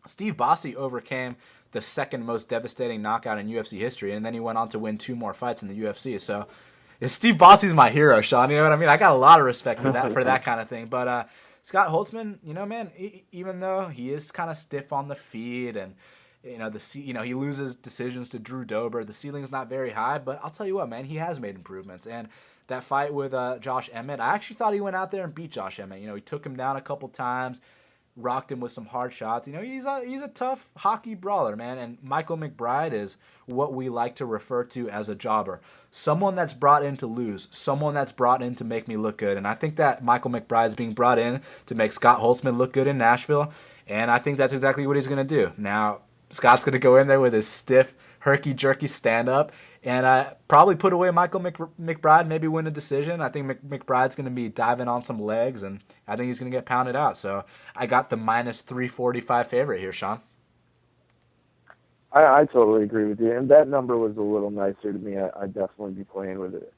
Steve Bossy overcame the 2nd most devastating knockout in UFC history, and then he went on to win 2 more fights in the UFC. So Steve Bossy's my hero, Sean. You know what I mean? I got a lot of respect for that kind of thing. But Scott Holtzman, man, even though he is kind of stiff on the feet and he loses decisions to Drew Dober. The ceiling's not very high, but I'll tell you what, man, he has made improvements. And that fight with Josh Emmett, I actually thought he went out there and beat Josh Emmett. He took him down a couple times, rocked him with some hard shots. He's a tough hockey brawler, man. And Michael McBride is what we like to refer to as a jobber. Someone that's brought in to lose, someone that's brought in to make me look good. And I think that Michael McBride is being brought in to make Scott Holtzman look good in Nashville. And I think that's exactly what he's going to do. Now, Scott's going to go in there with his stiff, herky-jerky stand-up and probably put away Michael McBride, maybe win a decision. I think McBride's going to be diving on some legs, and I think he's going to get pounded out. So I got the minus 345 favorite here, Sean. I totally agree with you, and that number was a little nicer to me. I'd definitely be playing with it.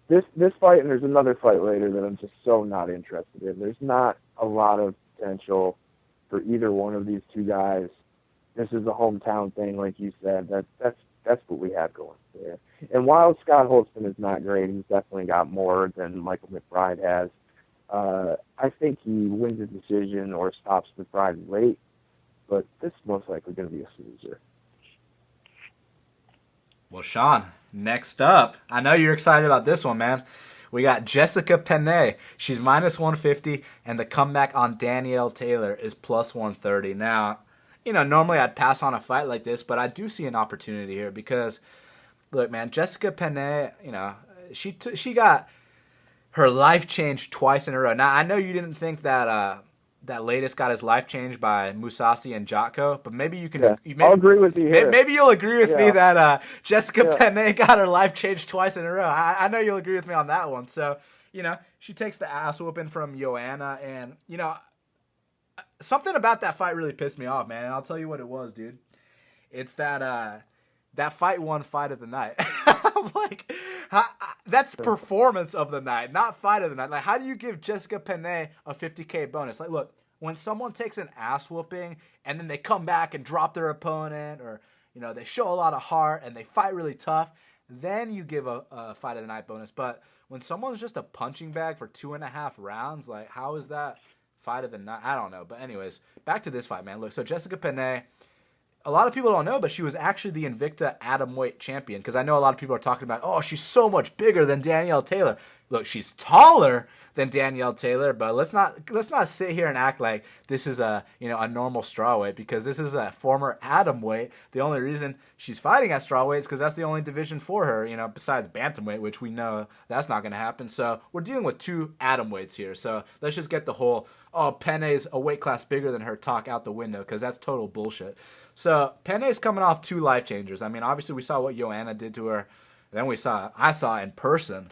This fight, and there's another fight later that I'm just so not interested in. There's not a lot of potential for either one of these two guys. This is a hometown thing, like you said. That's what we have going there. And while Scott Holtzman is not great, he's definitely got more than Michael McBride has. I think he wins a decision or stops the Friday late, but this is most likely going to be a loser. Well, Sean, next up, I know you're excited about this one, man. We got Jessica Penne. She's minus 150, and the comeback on Danielle Taylor is plus 130. Now, normally I'd pass on a fight like this, but I do see an opportunity here because, look, man, Jessica Penne, she got her life changed twice in a row. Now, I know you didn't think that that latest got his life changed by Mousasi and Jotko, but maybe you can. Yeah. I'll agree with you here. Maybe you'll agree with me that Jessica Penne got her life changed twice in a row. I know you'll agree with me on that one. So, she takes the ass whooping from Joanna, and something about that fight really pissed me off, man. And I'll tell you what it was, dude. It's that that fight won fight of the night. I'm like, that's performance of the night, not fight of the night. Like, how do you give Jessica Penne a $50K bonus? Like, look, when someone takes an ass whooping and then they come back and drop their opponent, or they show a lot of heart and they fight really tough, then you give a fight of the night bonus. But when someone's just a punching bag for 2.5 rounds, like, how is that fight of the night? I don't know. But anyways, back to this fight, man. Look, so Jessica Penne, a lot of people don't know, but she was actually the Invicta atomweight champion. Because I know a lot of people are talking about, oh, she's so much bigger than Danielle Taylor. Look, she's taller than Danielle Taylor, but let's not sit here and act like this is a normal strawweight, because this is a former atomweight. The only reason she's fighting at strawweight is because that's the only division for her, besides bantamweight, which we know that's not going to happen. So we're dealing with two atomweights here. So let's just get the whole, Penne's a weight class bigger than her talk out the window, because that's total bullshit. So Penne's coming off 2 life changers. I mean, obviously we saw what Joanna did to her. Then I saw in person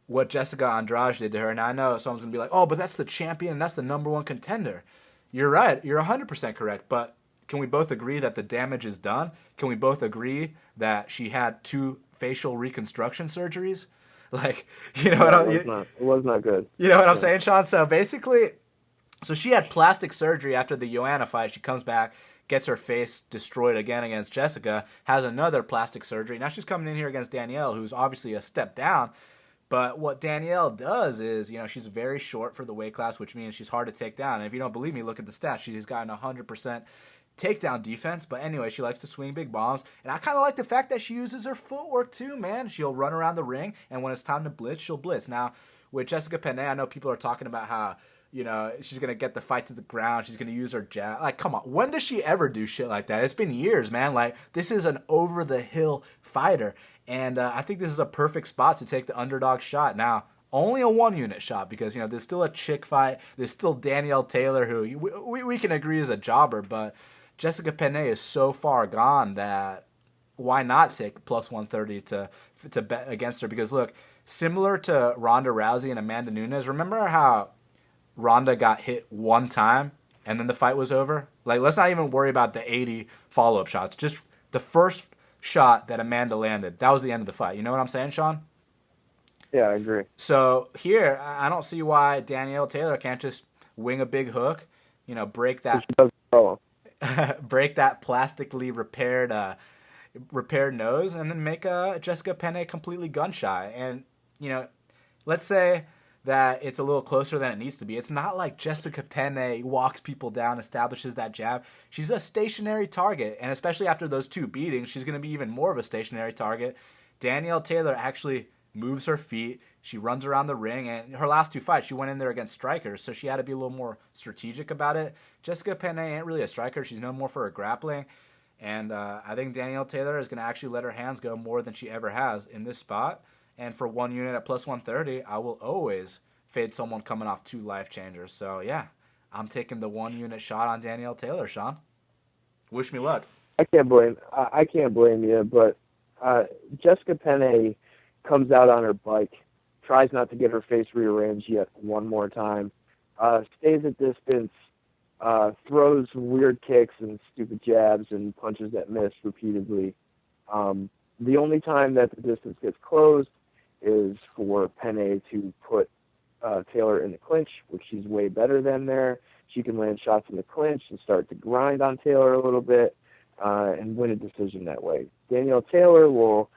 what Jessica Andrade did to her. And I know someone's going to be like, oh, but that's the champion and that's the number 1 contender. You're right. You're 100% correct. But can we both agree that the damage is done? Can we both agree that she had 2 facial reconstruction surgeries? Like, it was not good. You know what I'm saying, Sean? So basically, she had plastic surgery after the Joanna fight. She comes back, gets her face destroyed again against Jessica, has another plastic surgery. Now she's coming in here against Danielle, who's obviously a step down. But what Danielle does is, she's very short for the weight class, which means she's hard to take down. And if you don't believe me, look at the stats. She's gotten 100% takedown defense. But anyway, she likes to swing big bombs. And I kind of like the fact that she uses her footwork too, man. She'll run around the ring, and when it's time to blitz, she'll blitz. Now, with Jessica Penne, I know people are talking about how, she's going to get the fight to the ground. She's going to use her jab. Like, come on. When does she ever do shit like that? It's been years, man. Like, this is an over-the-hill fighter. And I think this is a perfect spot to take the underdog shot. Now, only a 1-unit shot, because, there's still a chick fight. There's still Danielle Taylor, who we can agree is a jobber. But Jessica Penne is so far gone that why not take plus 130 to bet against her? Because, look, similar to Ronda Rousey and Amanda Nunes, remember how Ronda got hit one time and then the fight was over? Like, let's not even worry about the 80 follow-up shots. Just the first shot that Amanda landed, that was the end of the fight. You know what I'm saying, Sean? Yeah, I agree. So here, I don't see why Danielle Taylor can't just wing a big hook, break that break that plastically repaired nose, and then make Jessica Penne completely gun shy. And let's say that it's a little closer than it needs to be. It's not like Jessica Penne walks people down, establishes that jab. She's a stationary target, and especially after those 2 beatings, she's going to be even more of a stationary target. Danielle Taylor actually moves her feet. She runs around the ring, and her last 2 fights, she went in there against strikers, so she had to be a little more strategic about it. Jessica Penne ain't really a striker. She's known more for her grappling, and I think Danielle Taylor is going to actually let her hands go more than she ever has in this spot. And for 1 unit at plus 130, I will always fade someone coming off 2 life changers. So, yeah, I'm taking the 1 unit shot on Danielle Taylor, Sean. Wish me luck. I can't blame you, but Jessica Penne comes out on her bike, tries not to get her face rearranged yet one more time, stays at distance, throws weird kicks and stupid jabs and punches that miss repeatedly. The only time that the distance gets closed is for Penne to put Taylor in the clinch, which she's way better than there. She can land shots in the clinch and start to grind on Taylor a little bit and win a decision that way. Danielle Taylor will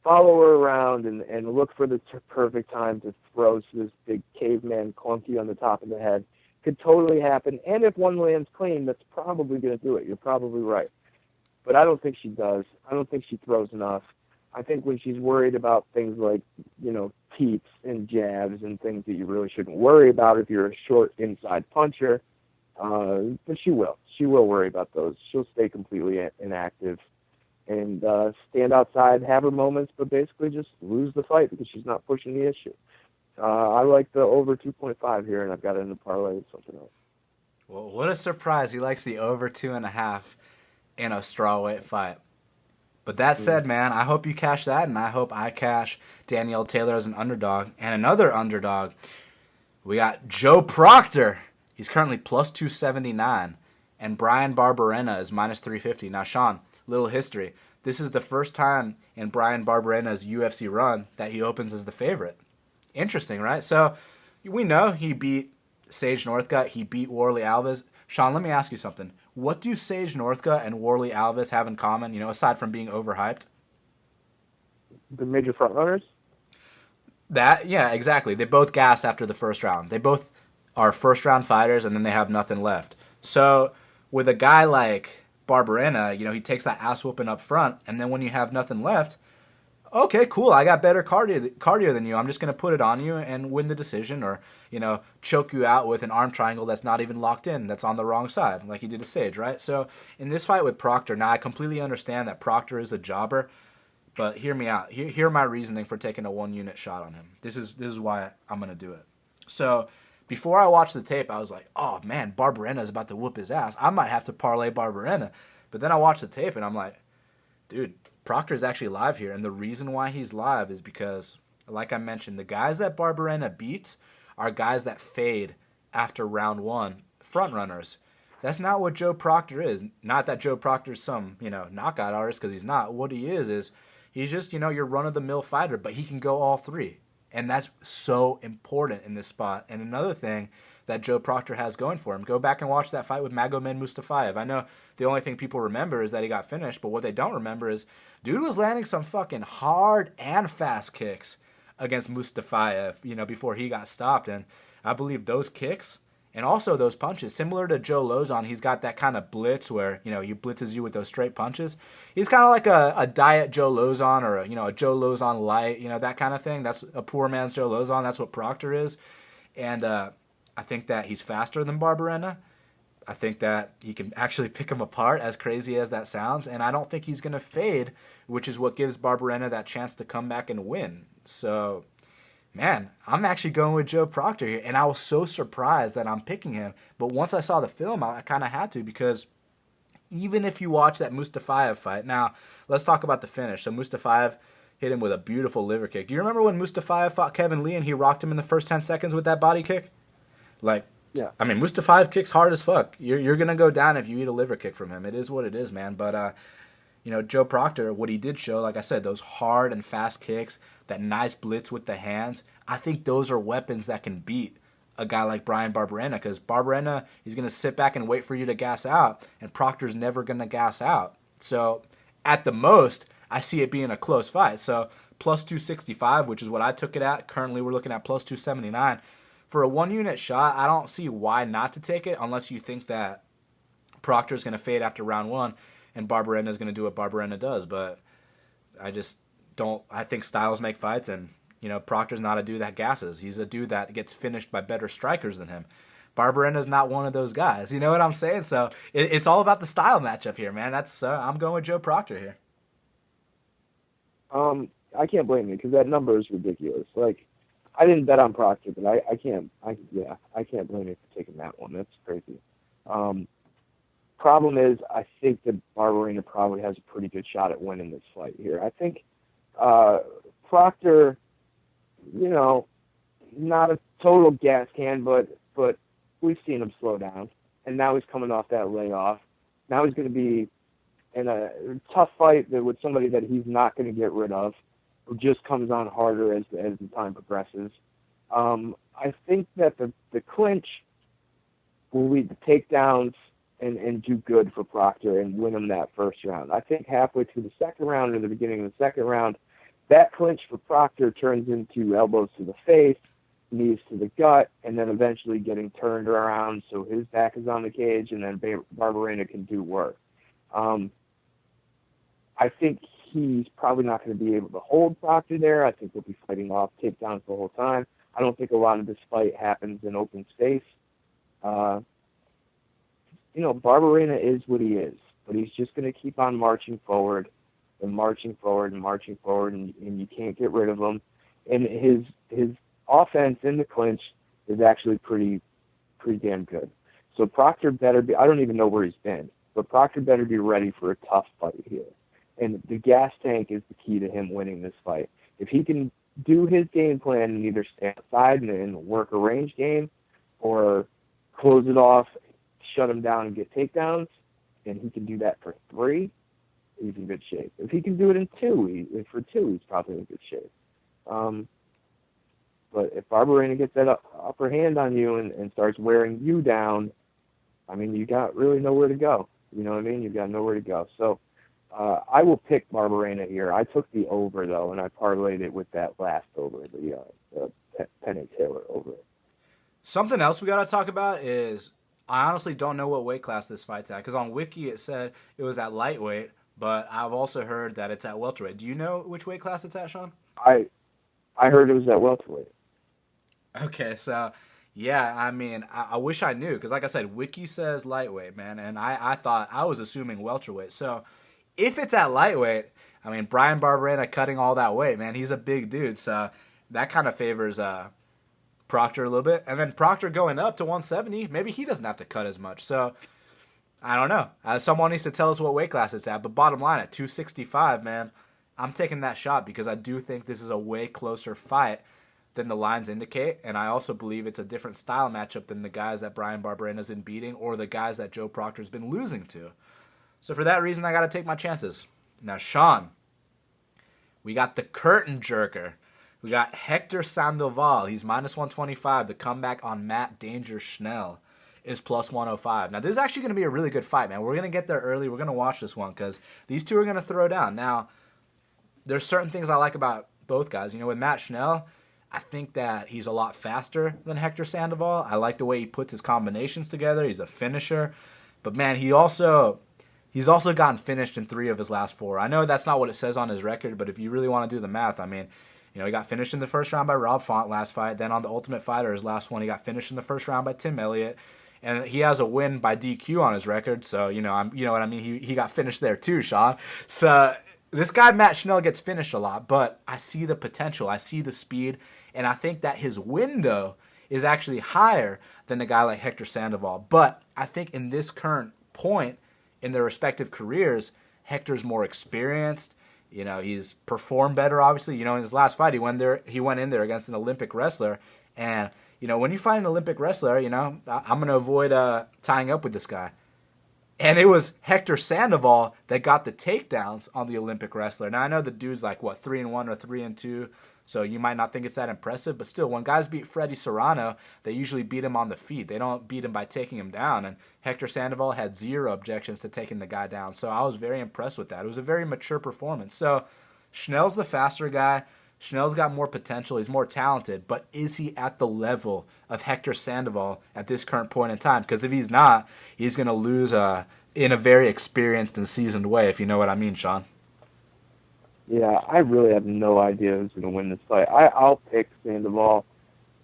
follow her around and look for the perfect time to throw this big caveman clunky on the top of the head. Could totally happen. And if one lands clean, that's probably going to do it. You're probably right. But I don't think she does. I don't think she throws enough. I think when she's worried about things like, teeps and jabs and things that you really shouldn't worry about if you're a short inside puncher, but she will. She will worry about those. She'll stay completely inactive and stand outside, have her moments, but basically just lose the fight because she's not pushing the issue. I like the over 2.5 here, and I've got it in the parlay with something else. Well, what a surprise. He likes the over 2.5 in a strawweight fight. But that said, man, I hope you cash that, and I hope I cash Danielle Taylor as an underdog. And another underdog, we got Joe Proctor. He's currently plus 279, and Brian Barberena is minus 350. Now, Sean, little history. This is the first time in Brian Barberena's UFC run that he opens as the favorite. Interesting, right? So we know he beat Sage Northcutt. He beat Warlley Alves. Sean, let me ask you something. What do Sage Northcutt and Warlley Alves have in common, aside from being overhyped? The major frontrunners? Yeah, exactly. They both gas after the first round. They both are first-round fighters, and then they have nothing left. So with a guy like Barberena, he takes that ass-whooping up front, and then when you have nothing left, okay, cool, I got better cardio than you. I'm just going to put it on you and win the decision or, choke you out with an arm triangle that's not even locked in, that's on the wrong side, like he did to Sage, right? So in this fight with Proctor, now I completely understand that Proctor is a jobber, but hear me out. Hear my reasoning for taking a one-unit shot on him. This is why I'm going to do it. So before I watched the tape, I was like, oh, man, Barberena is about to whoop his ass. I might have to parlay Barberena. But then I watched the tape, and I'm like, dude, Proctor is actually live here, and the reason why he's live is because, like I mentioned, the guys that Barberena beats are guys that fade after round one, front runners. That's not what Joe Proctor is. Not that Joe Proctor's some, knockout artist, because he's not. What he is he's just, your run-of-the-mill fighter, but he can go all three. And that's so important in this spot. And another thing that Joe Proctor has going for him, go back and watch that fight with Magomed Mustafayev. I know the only thing people remember is that he got finished, but what they don't remember is dude was landing some fucking hard and fast kicks against Mustafayev, before he got stopped. And I believe those kicks and also those punches, similar to Joe Lozon, he's got that kind of blitz where, he blitzes you with those straight punches. He's kind of like a diet Joe Lozon or, a Joe Lozon light, that kind of thing. That's a poor man's Joe Lozon. That's what Proctor is. And I think that he's faster than Barberena. I think that he can actually pick him apart, as crazy as that sounds. And I don't think he's going to fade, which is what gives Barberena that chance to come back and win. So, man, I'm actually going with Joe Proctor here. And I was so surprised that I'm picking him. But once I saw the film, I kind of had to, because even if you watch that Mustafayev fight, now let's talk about the finish. So Mustafayev hit him with a beautiful liver kick. Do you remember when Mustafayev fought Kevin Lee and he rocked him in the first 10 seconds with that body kick? Yeah. I mean, Mustafayev kicks hard as fuck. You're going to go down if you eat a liver kick from him. It is what it is, man. But, Joe Proctor, what he did show, like I said, those hard and fast kicks, that nice blitz with the hands, I think those are weapons that can beat a guy like Brian Barberena, because Barberena is going to sit back and wait for you to gas out, and Proctor's never going to gas out. So, at the most, I see it being a close fight. So, plus 265, which is what I took it at. Currently, we're looking at plus 279. For a one-unit shot, I don't see why not to take it unless you think that Proctor's going to fade after round one and Barberena is going to do what Barberena does. But I just don't. I think styles make fights, and Proctor's not a dude that gasses. He's a dude that gets finished by better strikers than him. Barberena's not one of those guys. You know what I'm saying? So it's all about the style matchup here, man. That's I'm going with Joe Proctor here. I can't blame you, because that number is ridiculous. Like, I didn't bet on Proctor, but I can't blame you for taking that one. That's crazy. Problem is, I think that Barberena probably has a pretty good shot at winning this fight here. I think Proctor, not a total gas can, but we've seen him slow down, and now he's coming off that layoff. Now he's going to be in a tough fight with somebody that he's not going to get rid of, who just comes on harder as the time progresses. I think that the clinch will lead to takedowns and do good for Proctor and win him that first round. I think halfway through the second round or the beginning of the second round, that clinch for Proctor turns into elbows to the face, knees to the gut, and then eventually getting turned around so his back is on the cage, and then Barberena can do work. I think he's probably not going to be able to hold Proctor there. I think he'll be fighting off takedowns the whole time. I don't think a lot of this fight happens in open space. Barberena is what he is, but he's just going to keep on marching forward and marching forward and marching forward, and you can't get rid of him. And his offense in the clinch is actually pretty damn good. So Proctor better be, I don't even know where he's been, but Proctor better be ready for a tough fight here. And the gas tank is the key to him winning this fight. If he can do his game plan and either stay outside and work a range game or close it off, shut him down and get takedowns, and he can do that for 3, he's in good shape. If he can do it in 2, he's probably in good shape. But if Barberena gets that upper hand on you and starts wearing you down, I mean, you got really nowhere to go. You know what I mean? You've got nowhere to go. So I will pick Barberena here. I took the over, though, and I parlayed it with that last over, the Penny Taylor over. Something else we got to talk about is I honestly don't know what weight class this fight's at, because on Wiki it said it was at lightweight, but I've also heard that it's at welterweight. Do you know which weight class it's at, Sean? I heard it was at welterweight. Okay, so, yeah, I mean, I wish I knew, because like I said, Wiki says lightweight, man, and I thought, I was assuming welterweight. So, if it's at lightweight, I mean, Brian Barberena cutting all that weight, man, he's a big dude, so that kind of favors Proctor a little bit. And then Proctor going up to 170, maybe he doesn't have to cut as much. So, I don't know. Someone needs to tell us what weight class it's at, but bottom line, at 265, man, I'm taking that shot because I do think this is a way closer fight than the lines indicate, and I also believe it's a different style matchup than the guys that Brian Barberena's been beating or the guys that Joe Proctor's been losing to. So for that reason, I got to take my chances. Now, Sean, we got the curtain jerker. We got Hector Sandoval. He's minus 125. The comeback on Matt Danger Schnell is plus 105. Now, this is actually going to be a really good fight, man. We're going to get there early. We're going to watch this one because these two are going to throw down. Now, there's certain things I like about both guys. You know, with Matt Schnell, I think that he's a lot faster than Hector Sandoval. I like the way he puts his combinations together. He's a finisher. But, man, he's also gotten finished in 3 of his last 4. I know that's not what it says on his record, but if you really want to do the math, I mean, you know, he got finished in the first round by Rob Font last fight. Then on the Ultimate Fighter, his last one, he got finished in the first round by Tim Elliott. And he has a win by DQ on his record. So, you know what I mean? He got finished there too, Sean. So this guy, Matt Schnell, gets finished a lot, but I see the potential. I see the speed. And I think that his window is actually higher than a guy like Hector Sandoval. But I think in this current point in their respective careers, Hector's more experienced. You know, he's performed better, obviously. You know, in his last fight, he went in there against an Olympic wrestler. And, you know, when you fight an Olympic wrestler, you know, I'm going to avoid tying up with this guy. And it was Hector Sandoval that got the takedowns on the Olympic wrestler. Now, I know the dude's like, 3-1 or 3-2. So you might not think it's that impressive, but still, when guys beat Freddie Serrano, they usually beat him on the feet. They don't beat him by taking him down, and Hector Sandoval had 0 objections to taking the guy down. So I was very impressed with that. It was a very mature performance. So Schnell's the faster guy. Schnell's got more potential. He's more talented, but is he at the level of Hector Sandoval at this current point in time? Because if he's not, he's going to lose in a very experienced and seasoned way, if you know what I mean, Sean. Yeah, I really have no idea who's going to win this fight. I'll pick Sandoval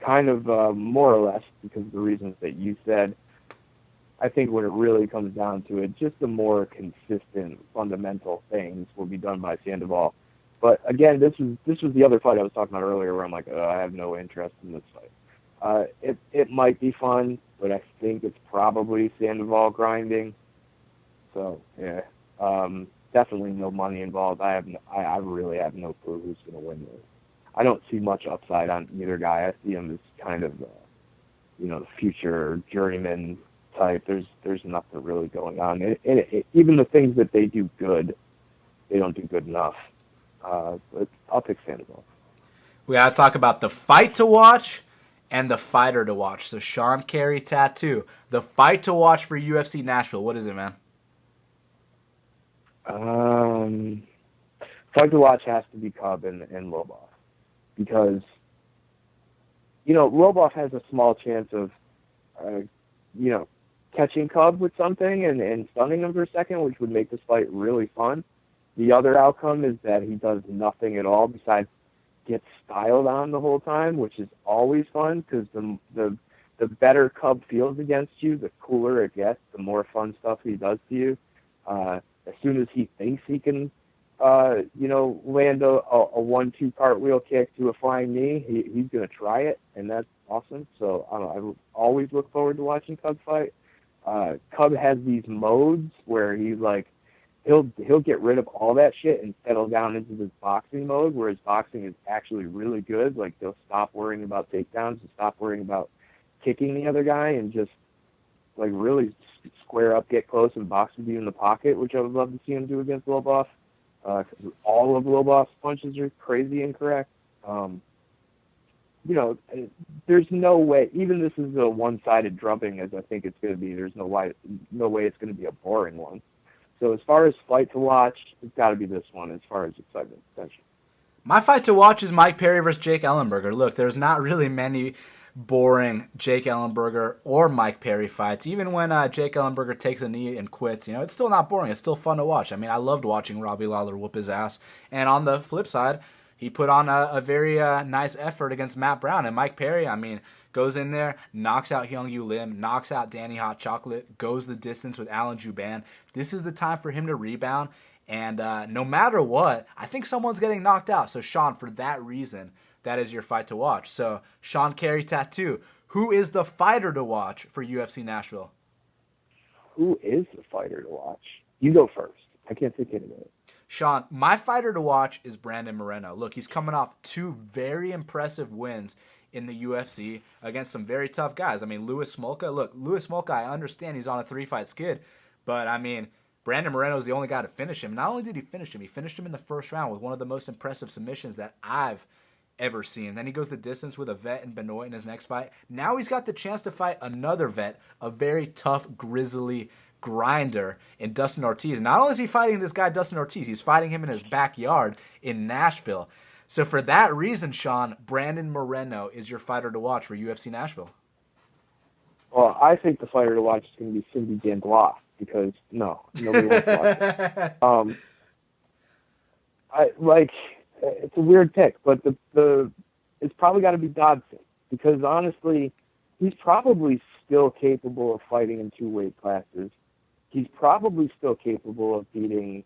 kind of more or less because of the reasons that you said. I think when it really comes down to it, just the more consistent fundamental things will be done by Sandoval. But again, this was the other fight I was talking about earlier where I'm like, I have no interest in this fight. It might be fun, but I think it's probably Sandoval grinding. So, yeah. Definitely no money involved. I really have no clue who's going to win this. I don't see much upside on either guy. I see him as kind of, the future journeyman type. There's nothing really going on. Even the things that they do good, they don't do good enough. But I'll pick Sandoval. We got to talk about the fight to watch and the fighter to watch. So Sean Carey tattoo. The fight to watch for UFC Nashville. What is it, man? fight to watch has to be Cub and Lobov, because Lobov has a small chance of catching Cub with something and stunning him for a second, which would make this fight really fun. The other outcome is that he does nothing at all besides get styled on the whole time, which is always fun, because the better Cub feels against you, the cooler it gets, the more fun stuff he does to you. As soon as he thinks he can, land a 1-2 cartwheel kick to a flying knee, he's going to try it, and that's awesome. So I always look forward to watching Cub fight. Cub has these modes where he's like, he'll get rid of all that shit and settle down into this boxing mode, where his boxing is actually really good. Like, he'll stop worrying about takedowns and stop worrying about kicking the other guy and just like really square up, get close, and box with you in the pocket, which I would love to see him do against Lobov. All of Lobov's punches are crazy incorrect. There's no way, even this is a one-sided drubbing as I think it's going to be, there's no way it's going to be a boring one. So as far as fight to watch, it's got to be this one as far as excitement potential. My fight to watch is Mike Perry versus Jake Ellenberger. Look, there's not really many boring Jake Ellenberger or Mike Perry fights. Even when Jake Ellenberger takes a knee and quits, it's still not boring. It's still fun to watch. I mean, I loved watching Robbie Lawler whoop his ass. And on the flip side, he put on a very nice effort against Matt Brown. And Mike Perry, goes in there, knocks out Hyung-Yu Lim, knocks out Danny Hot Chocolate, goes the distance with Alan Juban. This is the time for him to rebound. And no matter what, I think someone's getting knocked out. So, Sean, for that reason, that is your fight to watch. So, Sean Carey Tattoo, who is the fighter to watch for UFC Nashville? Who is the fighter to watch? You go first. I can't think of it. Sean, my fighter to watch is Brandon Moreno. Look, he's coming off 2 very impressive wins in the UFC against some very tough guys. Louis Smolka. Look, Louis Smolka, I understand he's on a 3-fight skid, but Brandon Moreno is the only guy to finish him. Not only did he finish him in the first round with one of the most impressive submissions that I've ever seen. Then he goes the distance with a vet in Benoit in his next fight. Now he's got the chance to fight another vet, a very tough, grizzly grinder in Dustin Ortiz. Not only is he fighting this guy, Dustin Ortiz, he's fighting him in his backyard in Nashville. So for that reason, Sean, Brandon Moreno is your fighter to watch for UFC Nashville. Well, I think the fighter to watch is going to be Cindy Dandois, because nobody wants to watch it. It's a weird pick, but it's probably got to be Dodson, because honestly, he's probably still capable of fighting in 2 weight classes. He's probably still capable of beating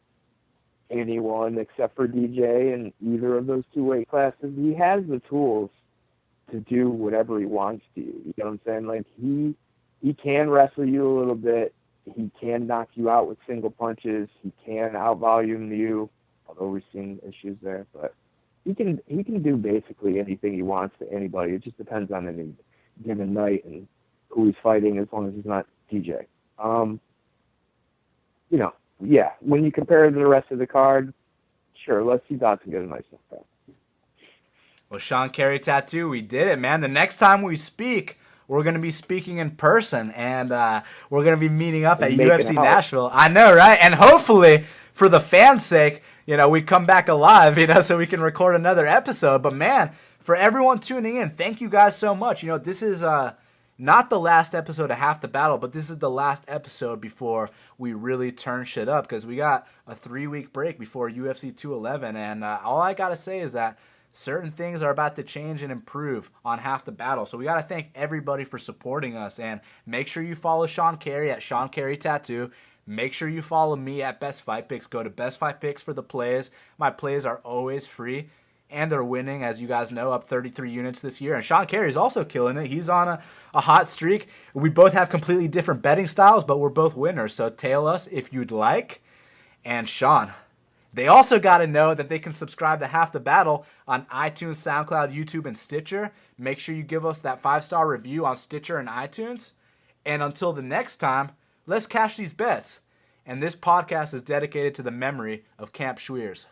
anyone except for DJ in either of those 2 weight classes. He has the tools to do whatever he wants to. You know what I'm saying? Like, he can wrestle you a little bit. He can knock you out with single punches. He can out-volume you, although we've seen issues there. But he can do basically anything he wants to anybody. It just depends on any given night and who he's fighting, as long as he's not DJ. When you compare it to the rest of the card, sure, let's see Dodson get a nice enough fight. Well, Sean Carey Tattoo, we did it, man. The next time we speak, we're going to be speaking in person, and we're going to be meeting up at UFC Nashville. I know, right? And hopefully, for the fans' sake, we come back alive, so we can record another episode. But, man, for everyone tuning in, thank you guys so much. This is not the last episode of Half the Battle, but this is the last episode before we really turn shit up, because we got a 3-week break before UFC 211, and all I got to say is that certain things are about to change and improve on Half the Battle. So we got to thank everybody for supporting us, and make sure you follow Sean Carey at Sean Carey Tattoo. Make sure you follow me at Best Fight Picks. Go to Best Fight Picks for the plays. My plays are always free, and they're winning, as you guys know, up 33 units this year. And Sean Carey's also killing it. He's on a hot streak. We both have completely different betting styles, but we're both winners. So tail us if you'd like. And Sean, they also got to know that they can subscribe to Half the Battle on iTunes, SoundCloud, YouTube, and Stitcher. Make sure you give us that 5-star review on Stitcher and iTunes. And until the next time, let's cash these bets. And this podcast is dedicated to the memory of Camp Schweers.